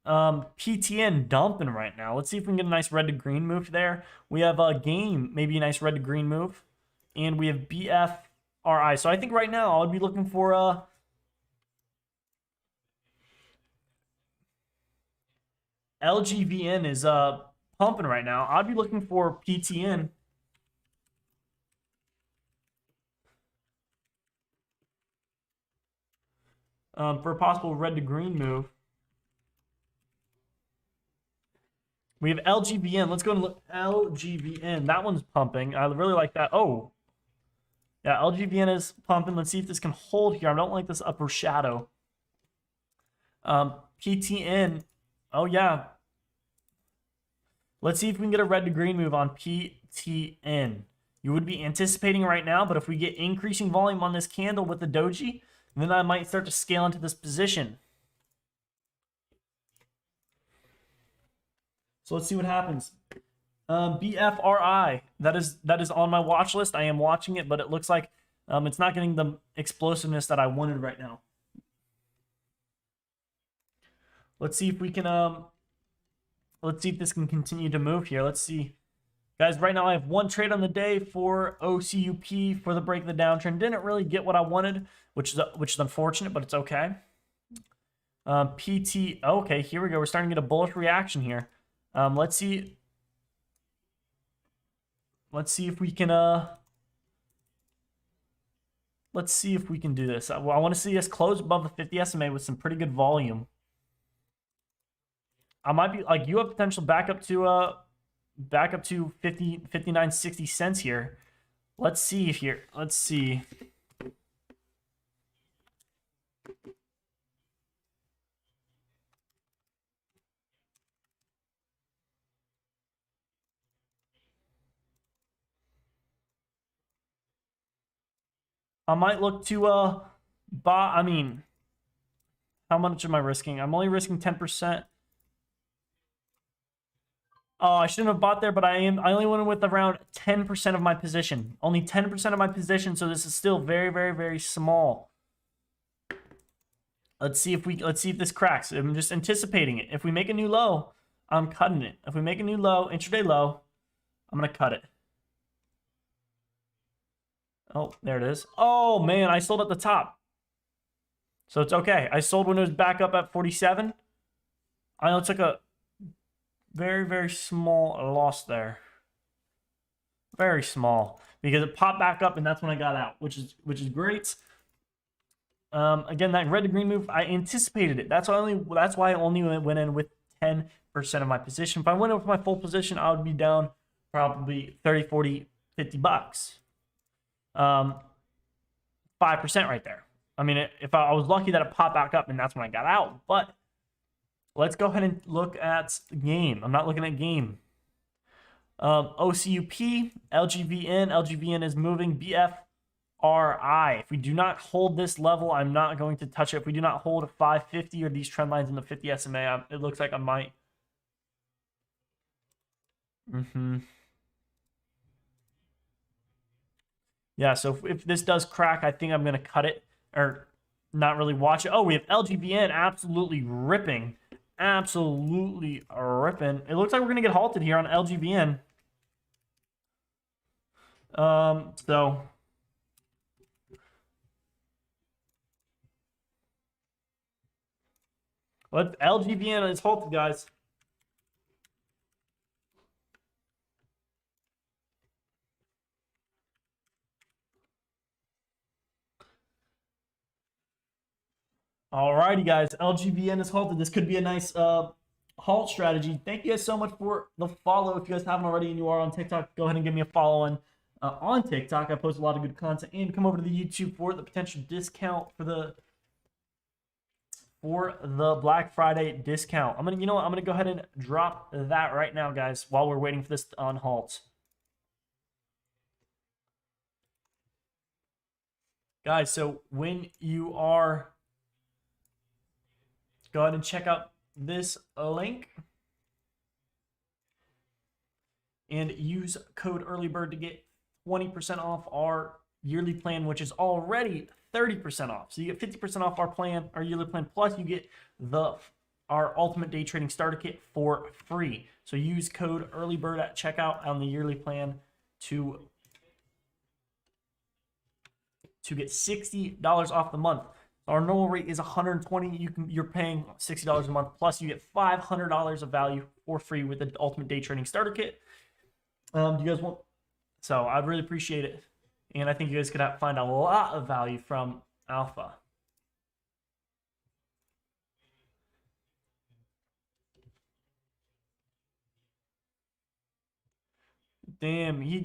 PTN dumping right now. Let's see if we can get a nice red to green move there. We have a game, maybe a nice red to green move, and we have BFRI. So I think right now I would be looking for LGVN is pumping right now. I'd be looking for PTN. For a possible red to green move. We have LGVN. Let's go and look. LGVN. That one's pumping. I really like that. Oh. Yeah, LGVN is pumping. Let's see if this can hold here. I don't like this upper shadow. PTN. Oh, yeah. Let's see if we can get a red to green move on PTN. You would be anticipating right now, but if we get increasing volume on this candle with the doji, then I might start to scale into this position. So let's see what happens. BFRI, that is on my watch list. I am watching it, but it looks like it's not getting the explosiveness that I wanted right now. Let's see if we can let's see if this can continue to move here. Let's see. Guys, right now I have 1 trade on the day for OCUP for the break of the downtrend. Didn't really get what I wanted, which is unfortunate, but it's okay. Okay, here we go. We're starting to get a bullish reaction here. Let's see if we can let's see if we can do this. I want to see us close above the 50 SMA with some pretty good volume. I might be like, you have potential back up to 59.60 cents here. Let's see if here. Let's see. I might look to buy. I mean, how much am I risking? I'm only risking 10%. Oh, I shouldn't have bought there, but I only went with around 10% of my position. Only 10% of my position, so this is still very, very, very small. Let's see if this cracks. I'm just anticipating it. If we make a new low, I'm cutting it. If we make a new low, intraday low, I'm gonna cut it. Oh, there it is. Oh, man, I sold at the top. So it's okay. I sold when it was back up at 47. I know it took a very, very small loss there. Very small. Because it popped back up and that's when I got out, which is great. Again, that red to green move, I anticipated it. That's why I only went in with 10% of my position. If I went in with my full position, I would be down probably 30, 40, 50 bucks. 5% right there. I mean, if I was lucky that it popped back up and that's when I got out. But let's go ahead and look at game. I'm not looking at game. OCUP, LGVN. LGVN is moving. BFRI. If we do not hold this level, I'm not going to touch it. If we do not hold a 550 or these trend lines in the 50 SMA, it looks like I might. Yeah, so if this does crack, I think I'm going to cut it or not really watch it. Oh, we have LGVN absolutely ripping. Absolutely ripping. It looks like we're going to get halted here on LGVN. So LGVN is halted, guys. Alrighty, guys. LGVN is halted. This could be a nice halt strategy. Thank you guys so much for the follow. If you guys haven't already and you are on TikTok, go ahead and give me a follow on TikTok. I post a lot of good content. And come over to the YouTube for the potential discount for the Black Friday discount. I'm gonna go ahead and drop that right now, guys, while we're waiting for this on halt. Guys, so when you are, go ahead and check out this link and use code EARLYBIRD to get 20% off our yearly plan, which is already 30% off. So you get 50% off our plan, our yearly plan, plus you get our ultimate day trading starter kit for free. So use code EARLYBIRD at checkout on the yearly plan to get $60 off the month. Our normal rate is $120. You're paying $60 a month, plus you get $500 of value for free with the ultimate day trading starter kit. Do you guys want? So I'd really appreciate it, and I think you guys could find a lot of value from Alpha. Damn, we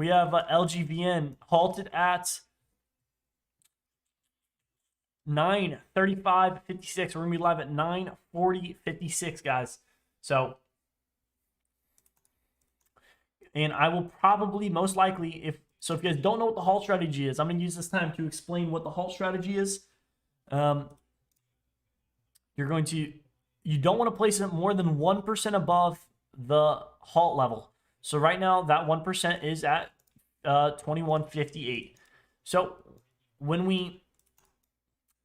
have LGVN halted at 9:35:56. We're gonna be live at 9:40:56, guys. So, and I will probably most likely if you guys don't know what the halt strategy is, I'm gonna use this time to explain what the halt strategy is. You don't want to place it more than 1% above the halt level. So right now that 1% is at 21.58. So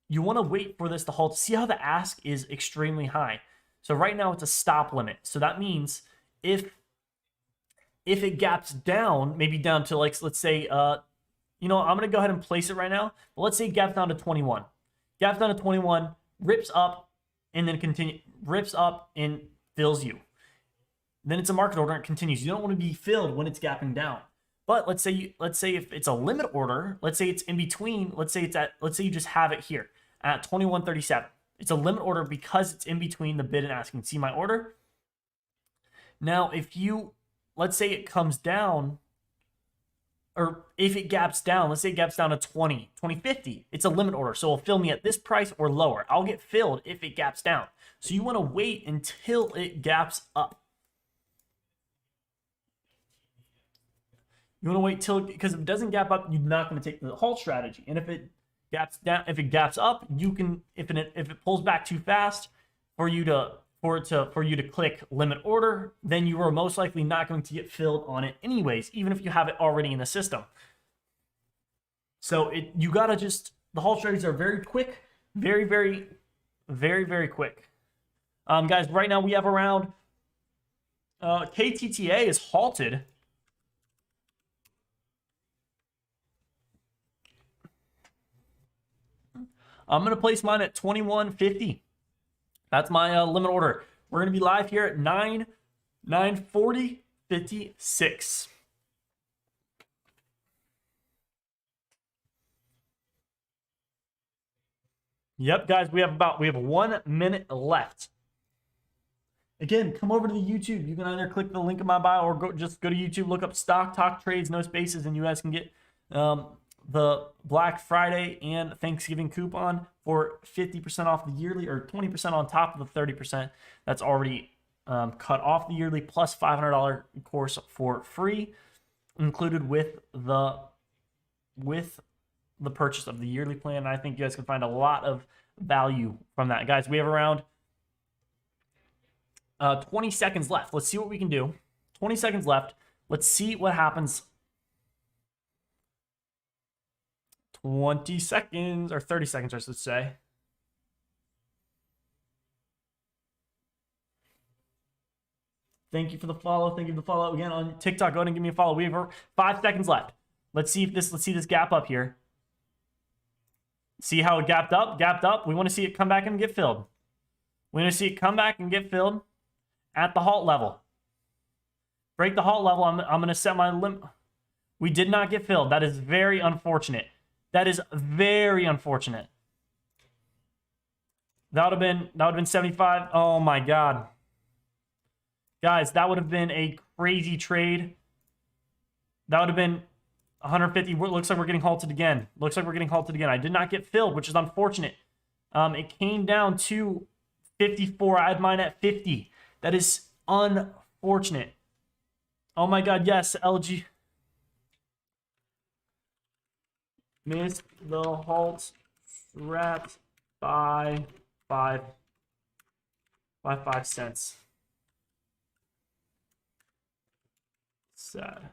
you want to wait for this to halt. See how the ask is extremely high. So right now it's a stop limit. So that means if it gaps down, maybe down to like, let's say, I'm going to go ahead and place it right now. But let's say it gaps down to 21. Gaps down to 21, rips up, and then rips up and fills you. Then it's a market order and it continues. You don't want to be filled when it's gapping down. But let's say if it's a limit order, let's say it's in between, let's say you just have it here at 21.37. It's a limit order because it's in between the bid and ask. You can see my order. Now, let's say it comes down, or if it gaps down, let's say it gaps down to 20.50, it's a limit order. So it'll fill me at this price or lower. I'll get filled if it gaps down. So you want to wait until it gaps up. You want to wait because if it doesn't gap up, you're not going to take the halt strategy. And if it gaps down, if it gaps up, you can, if it pulls back too fast for you to click limit order, then you are most likely not going to get filled on it anyways, even if you have it already in the system. So you gotta the halt strategies are very quick, very, very, very, very quick. Guys, right now we have around KTTA is halted. I'm going to place mine at 21.50. That's my limit order. We're going to be live here at 9:40:56. Yep, guys, we have 1 minute left. Again, come over to the YouTube. You can either click the link in my bio or just go to YouTube, look up Stock Talk Trades, no spaces, and you guys can get the Black Friday and Thanksgiving coupon for 50% off the yearly, or 20% on top of the 30% that's already cut off the yearly, plus $500 course for free, included with the purchase of the yearly plan. And I think you guys can find a lot of value from that. Guys, we have around 20 seconds left. Let's see what we can do. 20 seconds left. Let's see what happens. 20 seconds, or 30 seconds, I should say. Thank you for the follow. Thank you for the follow. Again, on TikTok, go ahead and give me a follow. We have 5 seconds left. Let's see this gap up here. See how it gapped up. We want to see it come back and get filled. We want to see it come back and get filled at the halt level. Break the halt level. I'm going to set my limit. We did not get filled. That is very unfortunate. That is very unfortunate. That would have been 75. Oh my God. Guys, that would have been a crazy trade. That would have been 150. Looks like we're getting halted again. I did not get filled, which is unfortunate. It came down to 54. I had mine at 50. That is unfortunate. Oh my God, yes, LG. Missed the halt strat by 5 cents. Sad.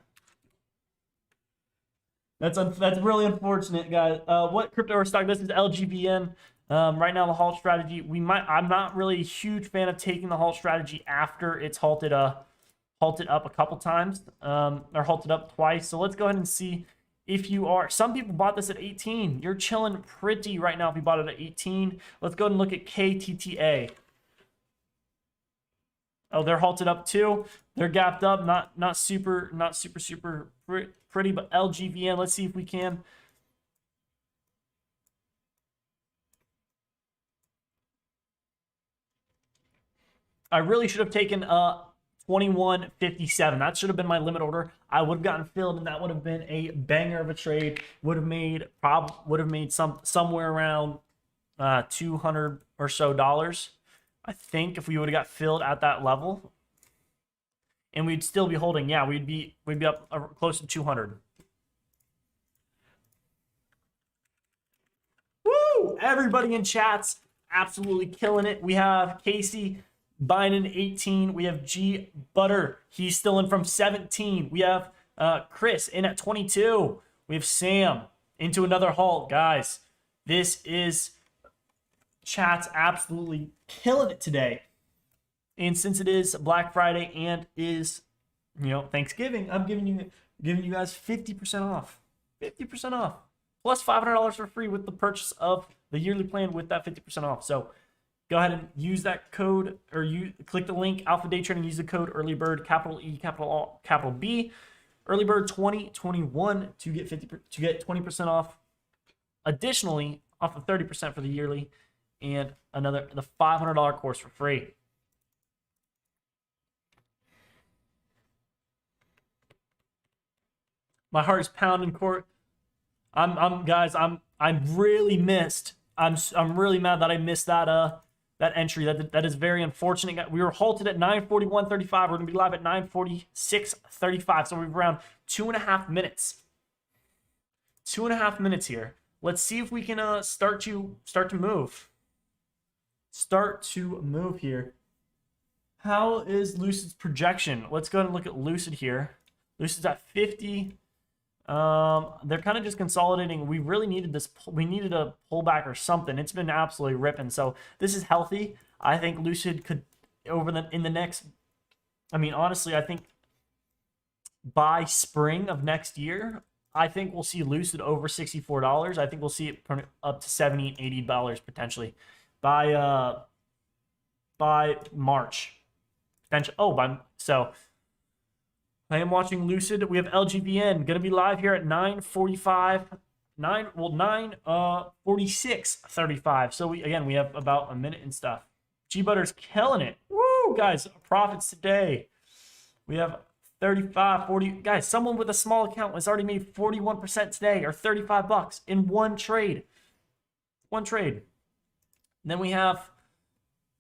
That's really unfortunate, guys. What crypto or stock? This is LGVN. Right now, the halt strategy. I'm not really a huge fan of taking the halt strategy after it's halted up a couple times, or halted up twice. So let's go ahead and see if you are. Some people bought this at 18. You're chilling pretty right now if you bought it at 18. Let's go ahead and look at KTTA. Oh, they're halted up too. They're gapped up. Not super pretty, but LGVN. Let's see if we can. I really should have taken 21.57. That should have been my limit order. I would have gotten filled, and that would have been a banger of a trade. Would have made somewhere around $200 or so. I think if we would have got filled at that level, and we'd still be holding. Yeah, we'd be up close to 200. Woo! Everybody in chat's absolutely killing it. We have Casey buying in 18. We have G Butter. He's still in from 17. We have Chris in at 22. We have Sam into another halt. Guys, this is chat's absolutely killing it today. And since it is Black Friday and is, Thanksgiving, I'm giving you guys 50% off. 50% off. Plus $500 for free with the purchase of the yearly plan with that 50% off. So go ahead and use that code, or you click the link, Alpha Day Trading, use the code EARLYBIRD, capital E, capital B, EARLYBIRD 2021 to get 20% off. Additionally, off of 30% for the yearly, and the $500 course for free. My heart is pounding, Court. I'm really missed. I'm really mad that I missed that entry. That is very unfortunate. We were halted at 9:41:35. We're gonna be live at 9:46:35. So we're around 2.5 minutes. 2.5 minutes here. Let's see if we can start to move. Start to move here. How is Lucid's projection? Let's go ahead and look at Lucid here. Lucid's at 50. They're kind of just consolidating. We really needed this. We needed a pullback or something. It's been absolutely ripping. So this is healthy. I think Lucid could in the next. I mean, honestly, I think by spring of next year, I think we'll see Lucid over $64. I think we'll see it up to $70 and $80 potentially by March. Potential. So I am watching Lucid. We have LGBN going to be live here at 9:45. 46:35. So we have about a minute and stuff. G Butter's killing it. Woo, guys, profits today. We have 35, 40. Guys, someone with a small account has already made 41% today, or $35 in one trade. One trade. And then we have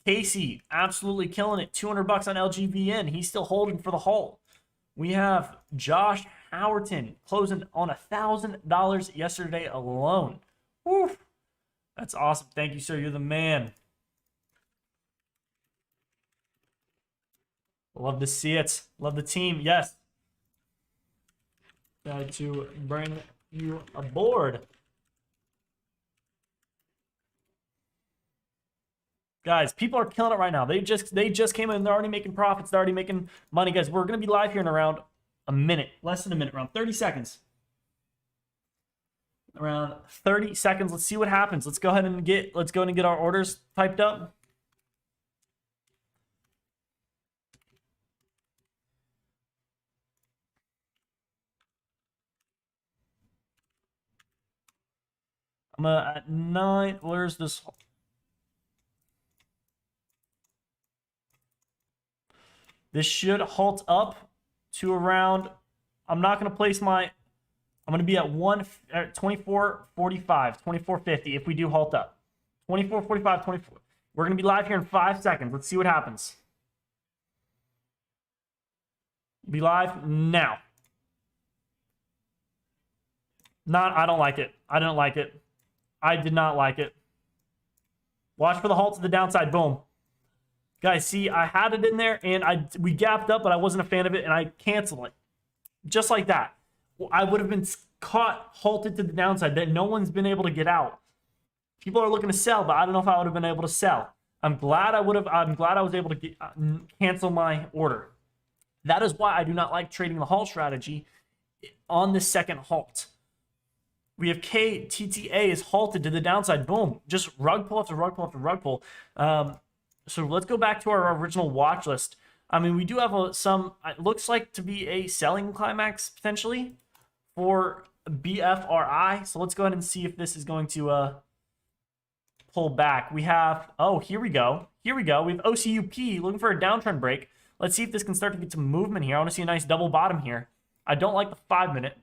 Casey, absolutely killing it. $200 on LGBN. He's still holding for the halt. We have Josh Howerton closing on $1,000 yesterday alone. Woo. That's awesome. Thank you, sir. You're the man. Love to see it. Love the team. Yes. Glad to bring you aboard. Guys, people are killing it right now. They just came in. They're already making profits. They're already making money. Guys, we're going to be live here in around a minute. Less than a minute. Around 30 seconds. Around 30 seconds. Let's see what happens. Let's go ahead and get our orders typed up. I'm at 9. Where's this? This should halt up to around. I'm not going to place my. I'm going to be at 24:45, 24:50 if we do halt up. 24:45, 24. We're going to be live here in 5 seconds. Let's see what happens. Be live now. I don't like it. I didn't like it. I did not like it. Watch for the halt to the downside. Boom. Guys, see, I had it in there, and we gapped up, but I wasn't a fan of it, and I canceled it. Just like that. I would have been caught, halted to the downside, that no one's been able to get out. People are looking to sell, but I don't know if I would have been able to sell. I'm glad I was able to cancel my order. That is why I do not like trading the halt strategy on this second halt. We have KTTA is halted to the downside. Boom. Just rug pull after rug pull after rug pull. So let's go back to our original watch list. I mean, we do have some, it looks like to be a selling climax potentially for BFRI. So let's go ahead and see if this is going to pull back. We have, here we go. Here we go. We have OCUP looking for a downtrend break. Let's see if this can start to get some movement here. I want to see a nice double bottom here. I don't like the 5 minute.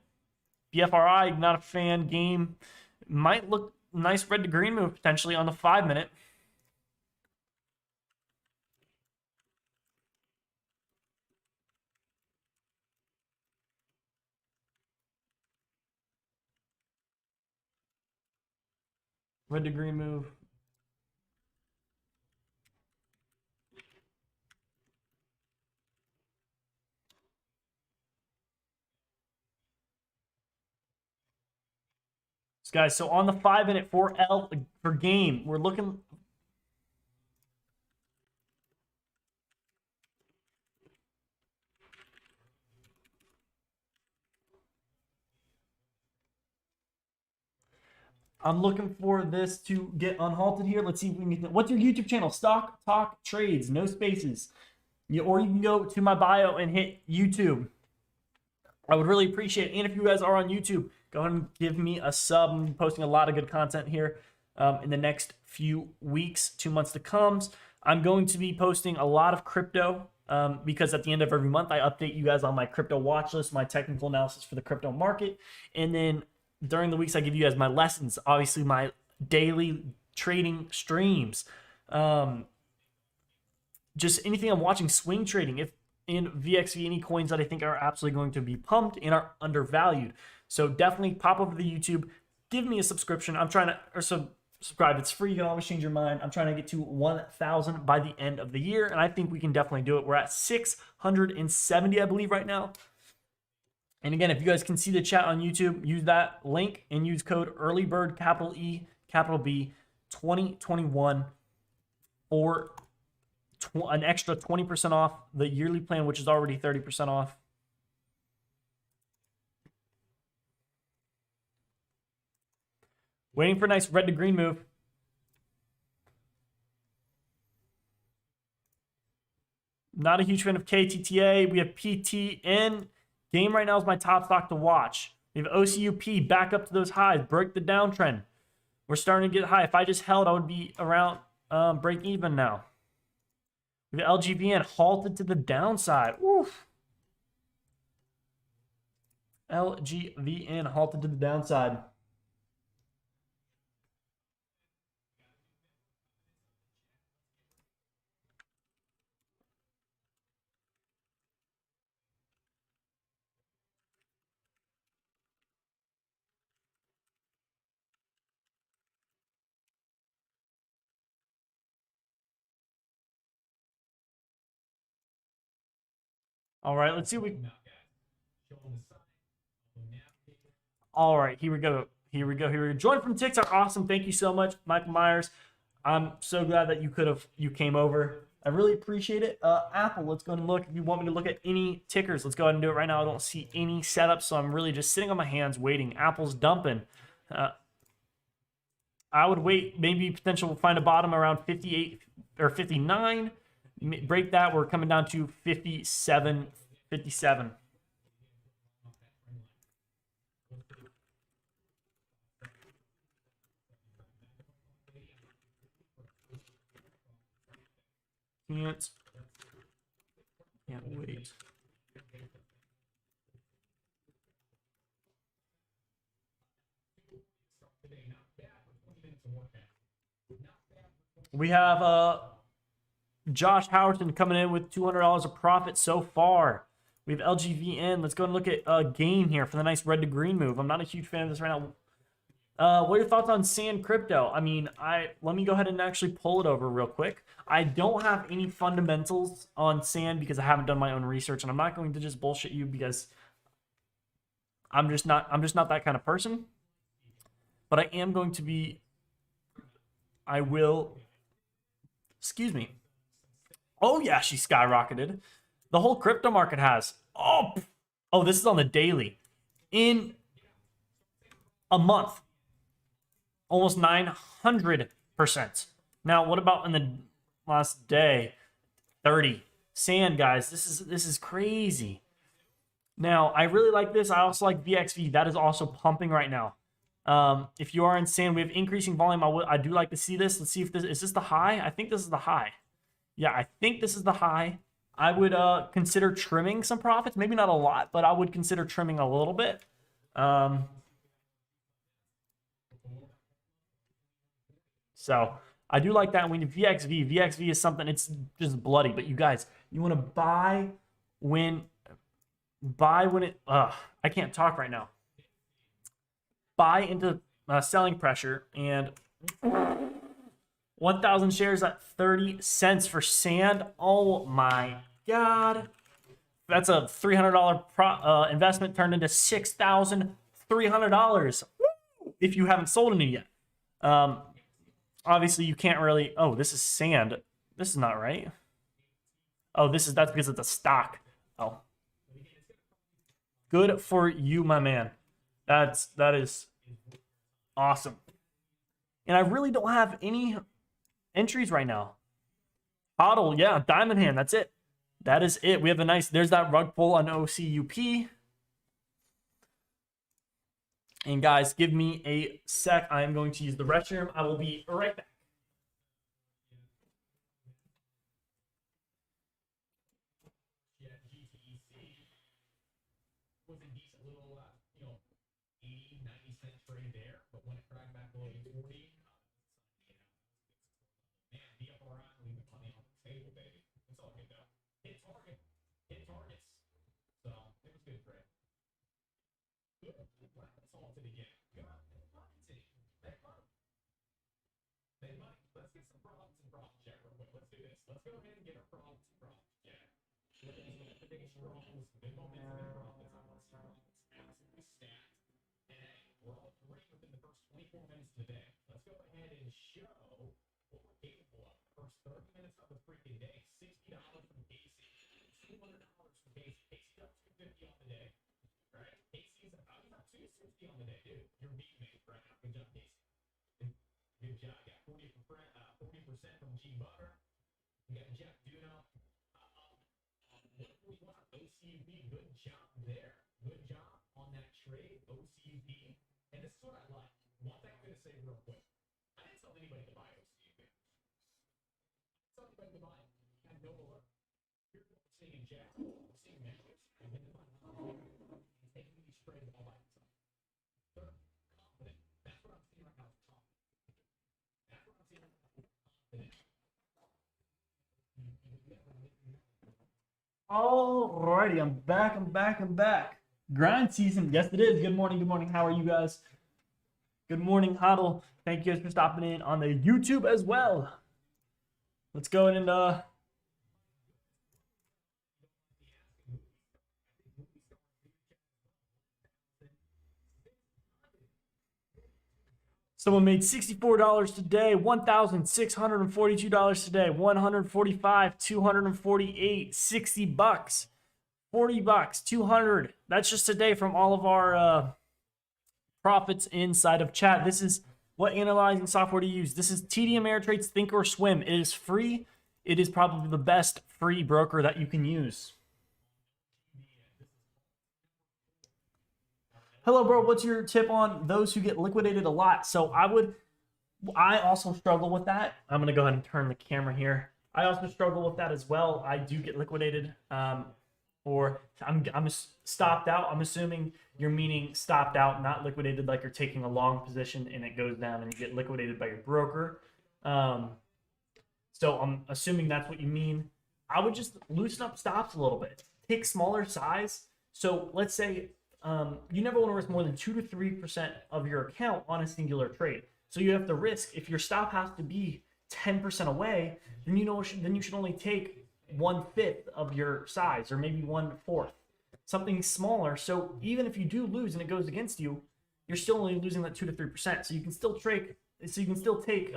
BFRI, not a fan. Game might look nice red to green move potentially on the 5 minute. Red to green move. Guys, so on the 5 minute for game, we're looking. I'm looking for this to get unhalted here. Let's see if we can get. What's your YouTube channel? Stock Talk Trades, no spaces. Or you can go to my bio and hit YouTube. I would really appreciate it. And if you guys are on YouTube, go ahead and give me a sub. I'm posting a lot of good content here in the next few weeks, 2 months to come. I'm going to be posting a lot of crypto because at the end of every month, I update you guys on my crypto watch list, my technical analysis for the crypto market. And then during the weeks, I give you guys my lessons, obviously my daily trading streams. Just anything I'm watching, swing trading. If in VXV, any coins that I think are absolutely going to be pumped and are undervalued. So definitely pop over to the YouTube, give me a subscription. I'm trying to, or subscribe. It's free. You can always change your mind. I'm trying to get to 1,000 by the end of the year, and I think we can definitely do it. We're at 670, I believe, right now. And again, if you guys can see the chat on YouTube, use that link and use code EARLYBIRD, capital E, capital B, 2021 for an extra 20% off the yearly plan, which is already 30% off. Waiting for a nice red to green move. Not a huge fan of KTTA. We have PTN. Game right now is my top stock to watch. We have OCUP back up to those highs. Break the downtrend. We're starting to get high. If I just held, I would be around break even now. We have LGVN halted to the downside. Oof. LGVN halted to the downside. All right, let's see what we. All right, here we go. Here we go. Here we go. Join from TikTok. Awesome. Thank you so much, Michael Myers. I'm so glad that you came over. I really appreciate it. Apple, let's go and look. If you want me to look at any tickers, let's go ahead and do it right now. I don't see any setup, so I'm really just sitting on my hands waiting. Apple's dumping. I would wait, maybe potential find a bottom around 58 or 59. Break that. We're coming down to 57, 57. Can't wait. We have Josh Howerton coming in with $200 of profit so far. We have LGVN. Let's go and look at a game here for the nice red to green move. I'm not a huge fan of this right now. What are your thoughts on Sand Crypto? I mean, let me go ahead and actually pull it over real quick. I don't have any fundamentals on Sand because I haven't done my own research, and I'm not going to just bullshit you because I'm just not that kind of person. But I am going to be. I will. Excuse me. Oh yeah, she skyrocketed. The whole crypto market has. Oh, this is on the daily. In a month, almost 900%. Now, what about in the last day? 30. Sand, guys. This is crazy. Now, I really like this. I also like VXV. That is also pumping right now. If you are in Sand, we have increasing volume. I do like to see this. Let's see if is this the high? I think this is the high. Yeah, I think this is the high. I would consider trimming some profits. Maybe not a lot, but I would consider trimming a little bit. So I do like that. When VXV, VXV is something, it's just bloody. But you guys, you want to buy when it, I can't talk right now. Buy into selling pressure, and 1,000 shares at 30 cents for Sand. Oh my God. That's a $300 investment turned into $6,300 if you haven't sold any yet. Obviously, you can't really. Oh, this is Sand. This is not right. Oh, that's because it's a stock. Oh, good for you, my man. That is awesome. And I really don't have any entries right now. Hodl, yeah, Diamond Hand. That's it. That is it. We have a nice. There's that rug pull on OCUP. And guys, give me a sec. I am going to use the restroom. I will be right back. Alrighty, I'm back. Grind season, yes it is. Good morning. How are you guys? Good morning, Huddle. Thank you guys for stopping in on the YouTube as well. Let's go in and someone made $64 today, $1,642 today, $145, $248, $60, $40, $200. That's just today from all of our profits inside of chat. This is what analyzing software to use. This is TD Ameritrade's Think or Swim. It is free. It is probably the best free broker that you can use. Hello, bro. What's your tip on those who get liquidated a lot? So I also struggle with that. I'm going to go ahead and turn the camera here. I also struggle with that as well. I do get liquidated, or I'm stopped out. I'm assuming you're meaning stopped out, not liquidated, like you're taking a long position and it goes down and you get liquidated by your broker. So I'm assuming that's what you mean. I would just loosen up stops a little bit. Take smaller size. So let's say you never want to risk more than 2 to 3% of your account on a singular trade. So you have to risk, if your stop has to be 10% away, then you should only take 1/5 of your size, or maybe 1/4, something smaller. So even if you do lose and it goes against you, you're still only losing that 2 to 3%. So you can still trade. So you can still take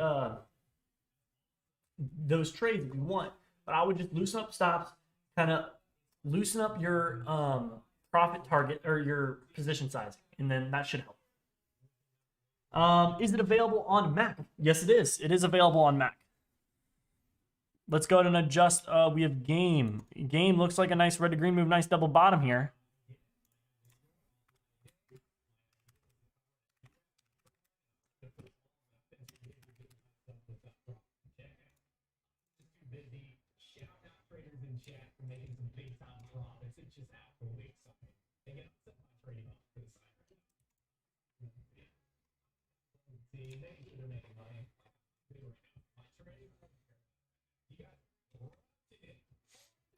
those trades if you want. But I would just loosen up stops, kind of loosen up your profit target or your position sizing, and then that should help. Is it available on Mac? Yes, it is. It is available on Mac. Let's go ahead and adjust. We have game. Game looks like a nice red to green move. Nice double bottom here.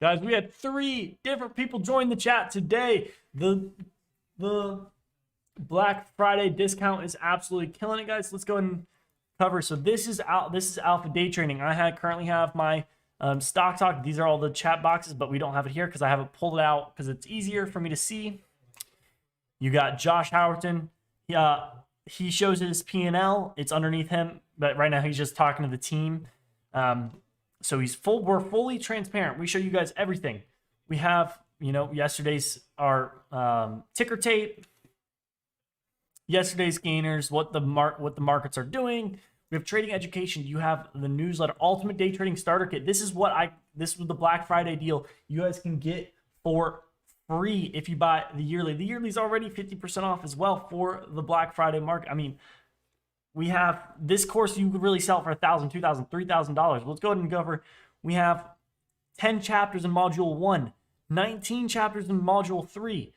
Guys, we had 3 different people join the chat today. The Black Friday discount is absolutely killing it, guys. Let's go ahead and cover. So this is alpha day trading. I currently have my stock talk. These are all the chat boxes, but we don't have it here because I haven't pulled it out because it's easier for me to see. You got Josh Howerton. He shows his P&L. It's underneath him, but right now he's just talking to the team. So we're fully transparent. We show you guys everything. We have, yesterday's our ticker tape, yesterday's gainers, what the markets are doing. We have trading education. You have the newsletter, Ultimate Day Trading Starter Kit. This was the Black Friday deal you guys can get for free if you buy the yearly. The yearly is already 50% off as well for the Black Friday market. I mean, we have this course you could really sell for $1,000, $2,000, $3,000. Let's go ahead and go over. We have 10 chapters in Module 1, 19 chapters in Module 3,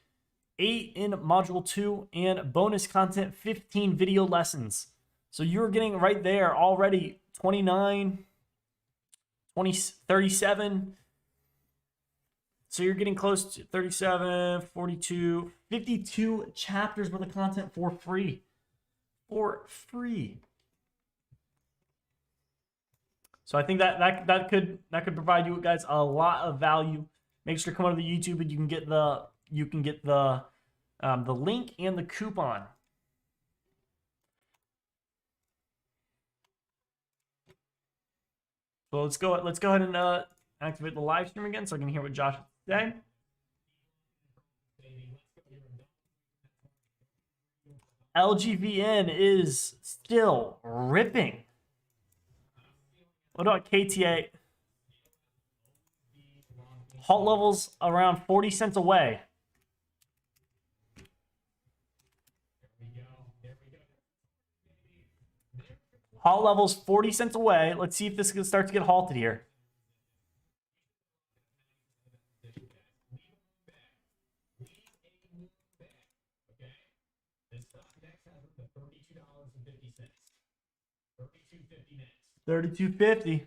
8 in Module 2, and bonus content, 15 video lessons. So you're getting right there already 29, 20, 37. So you're getting close to 37, 42, 52 chapters worth of content for free. For free. So I think that could provide you guys a lot of value. Make sure to come over to the YouTube and you can get the link and the coupon. So let's go ahead and activate the live stream again so I can hear what Josh is saying. LGVN is still ripping. What about KTA? Halt levels around 40 cents away. Halt levels 40 cents away. Let's see if this can start to get halted here. $32.50.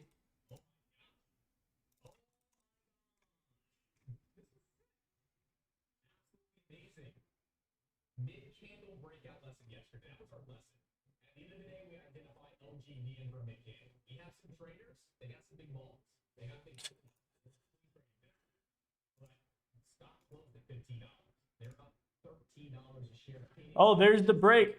Oh, there's the break.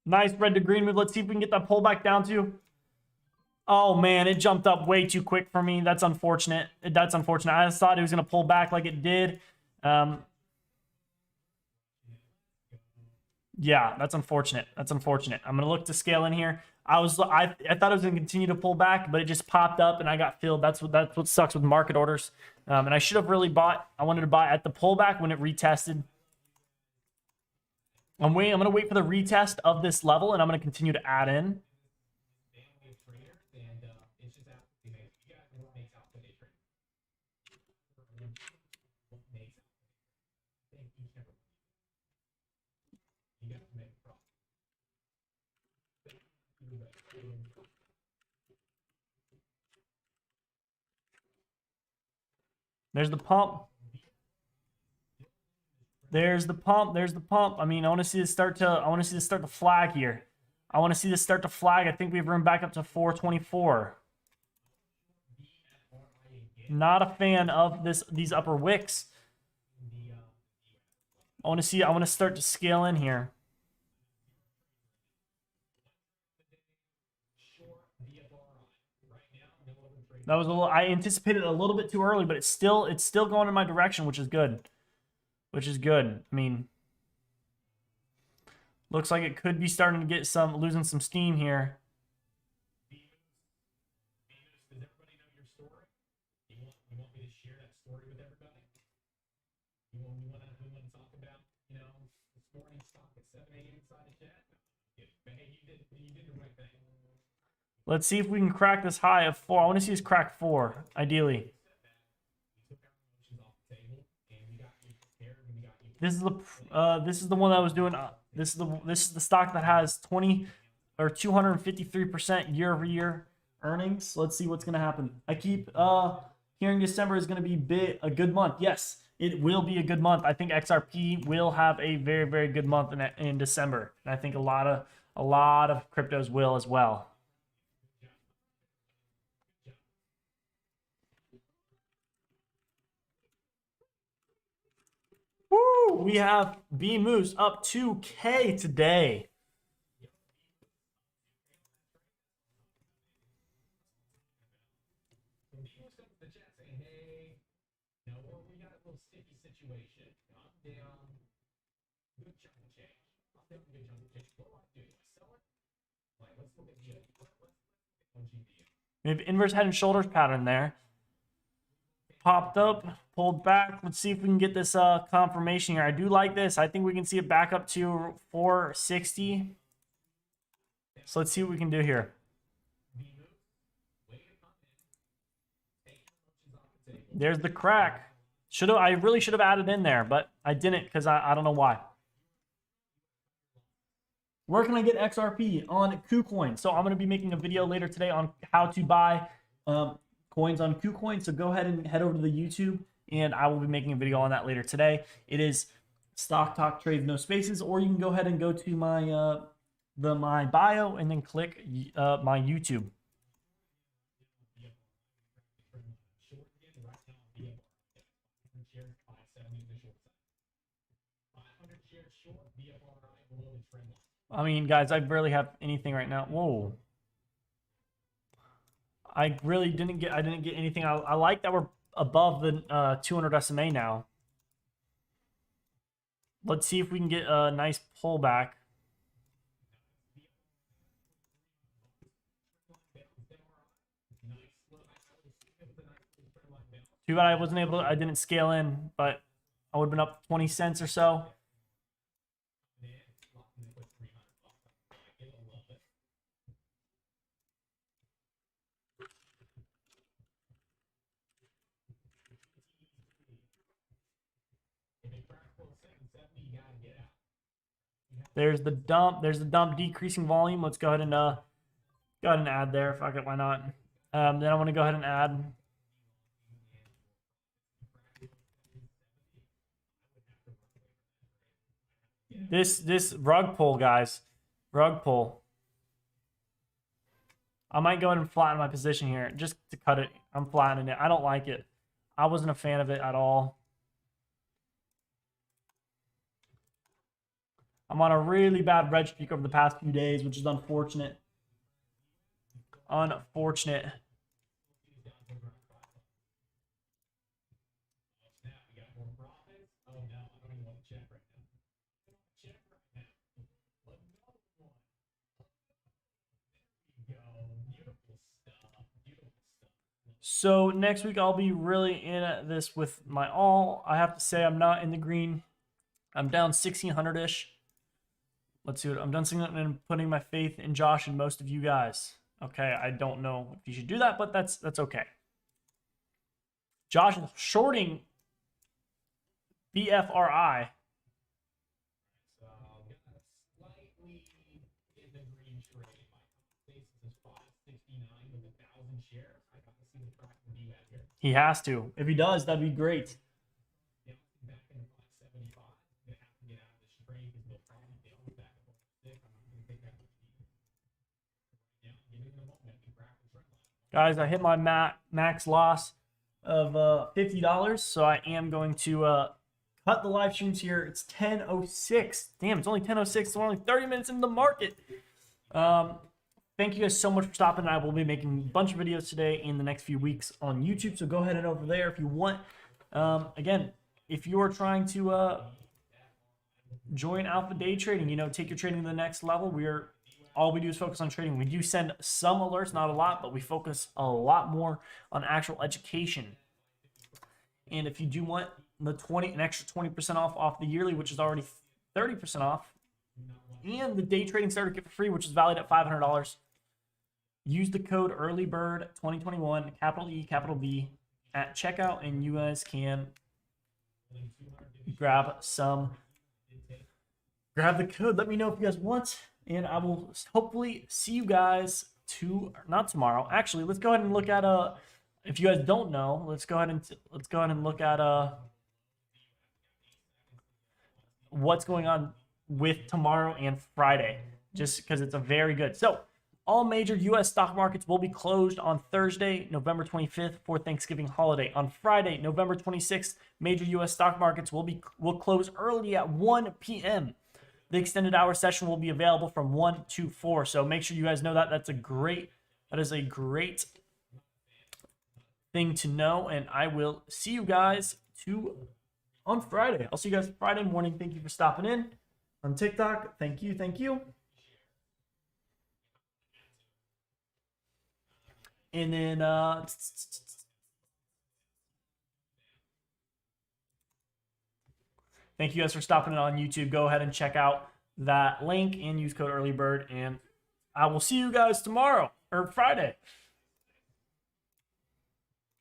Nice red to green move. Let's see if we can get that pullback down to. Oh, man, it jumped up way too quick for me. That's unfortunate. That's unfortunate. I just thought it was going to pull back like it did. Yeah, that's unfortunate. That's unfortunate. I'm going to look to scale in here. I thought it was going to continue to pull back, but it just popped up and I got filled. That's what sucks with market orders. And I should have really bought. I wanted to buy at the pullback when it retested. I'm going to wait for the retest of this level, and I'm going to continue to add in. There's the pump. There's the pump. There's the pump. I mean, I want to see this start to flag here. I want to see this start to flag. I think we've run back up to 424. Not a fan of these upper wicks. I want to start to scale in here. That was I anticipated a little bit too early, but it's still going in my direction, which is good. Which is good. I mean, looks like it could be starting to get losing some steam here. Does everybody know your story? You want me to share that story with everybody? You want to talk about, this morning stock at 7 a.m. inside the chat? Hey, you did the right thing. Let's see if we can crack this high of 4. I want to see us crack 4, ideally. This is the one that I was doing. This is the stock that has 253% year-over-year earnings. Let's see what's going to happen. I keep hearing December is going to be a good month. Yes, it will be a good month. I think XRP will have a very, very good month in December, and I think a lot of cryptos will as well. Woo! We have B moves up 2K today. We have inverse head and shoulders pattern there. Popped up, pulled back. Let's see if we can get this confirmation here. I do like this. I think we can see it back up to 460. So let's see what we can do here. There's the crack. I really should have added in there, but I didn't because I don't know why. Where can I get XRP? On KuCoin. So I'm going to be making a video later today on how to buy coins on KuCoin. So go ahead and head over to the YouTube, and I will be making a video on that later today. It is Stock Talk Trades No Spaces, or you can go ahead and go to my my bio and then click my YouTube. I mean, guys, I barely have anything right now. Whoa. I really didn't get anything. I like that we're above the 200 SMA now. Let's see if we can get a nice pullback. Too bad I wasn't able to, I didn't scale in, but I would have been up 20 cents or so. There's the dump. There's the dump decreasing volume. Let's go ahead and add there. Fuck it, why not? Then I want to go ahead and add. This rug pull, guys. Rug pull. I might go ahead and flatten my position here just to cut it. I'm flattening it. I don't like it. I wasn't a fan of it at all. I'm on a really bad red streak over the past few days, which is unfortunate. Unfortunate. So next week I'll be really in this with my all. I have to say I'm not in the green. I'm down 1,600-ish. Let's see what I'm done seeing and putting my faith in Josh and most of you guys. Okay, I don't know if you should do that, but that's okay. Josh is shorting BFRI. He has to. If he does, that'd be great. Guys, I hit my max loss of $50, so I am going to cut the live streams here. It's 10:06. Damn, it's only 10:06. So we're only 30 minutes into the market. Thank you guys so much for stopping. I will be making a bunch of videos today in the next few weeks on YouTube, so go ahead and over there if you want. Again, if you are trying to join Alpha Day Trading, take your trading to the next level, all we do is focus on trading. We do send some alerts, not a lot, but we focus a lot more on actual education. And if you do want an extra 20% off the yearly, which is already 30% off, and the day trading starter kit for free, which is valued at $500, use the code EARLYBIRD2021, capital E, capital B, at checkout, and you guys can grab the code. Let me know if you guys want. And I will hopefully see you guys not tomorrow. Actually, let's go ahead and look at if you guys don't know, let's go ahead and look at what's going on with tomorrow and Friday, just because it's a very good. So all major U.S. stock markets will be closed on Thursday, November 25th for Thanksgiving holiday. On Friday, November 26th, major U.S. stock markets will close early at 1 p.m. The extended hour session will be available from 1 to 4. So make sure you guys know that. That is a great thing to know. And I will see you guys on Friday. I'll see you guys Friday morning. Thank you for stopping in on TikTok. Thank you. Thank you. And then thank you guys for stopping in on YouTube. Go ahead and check out that link and use code EARLYBIRD. And I will see you guys tomorrow or Friday.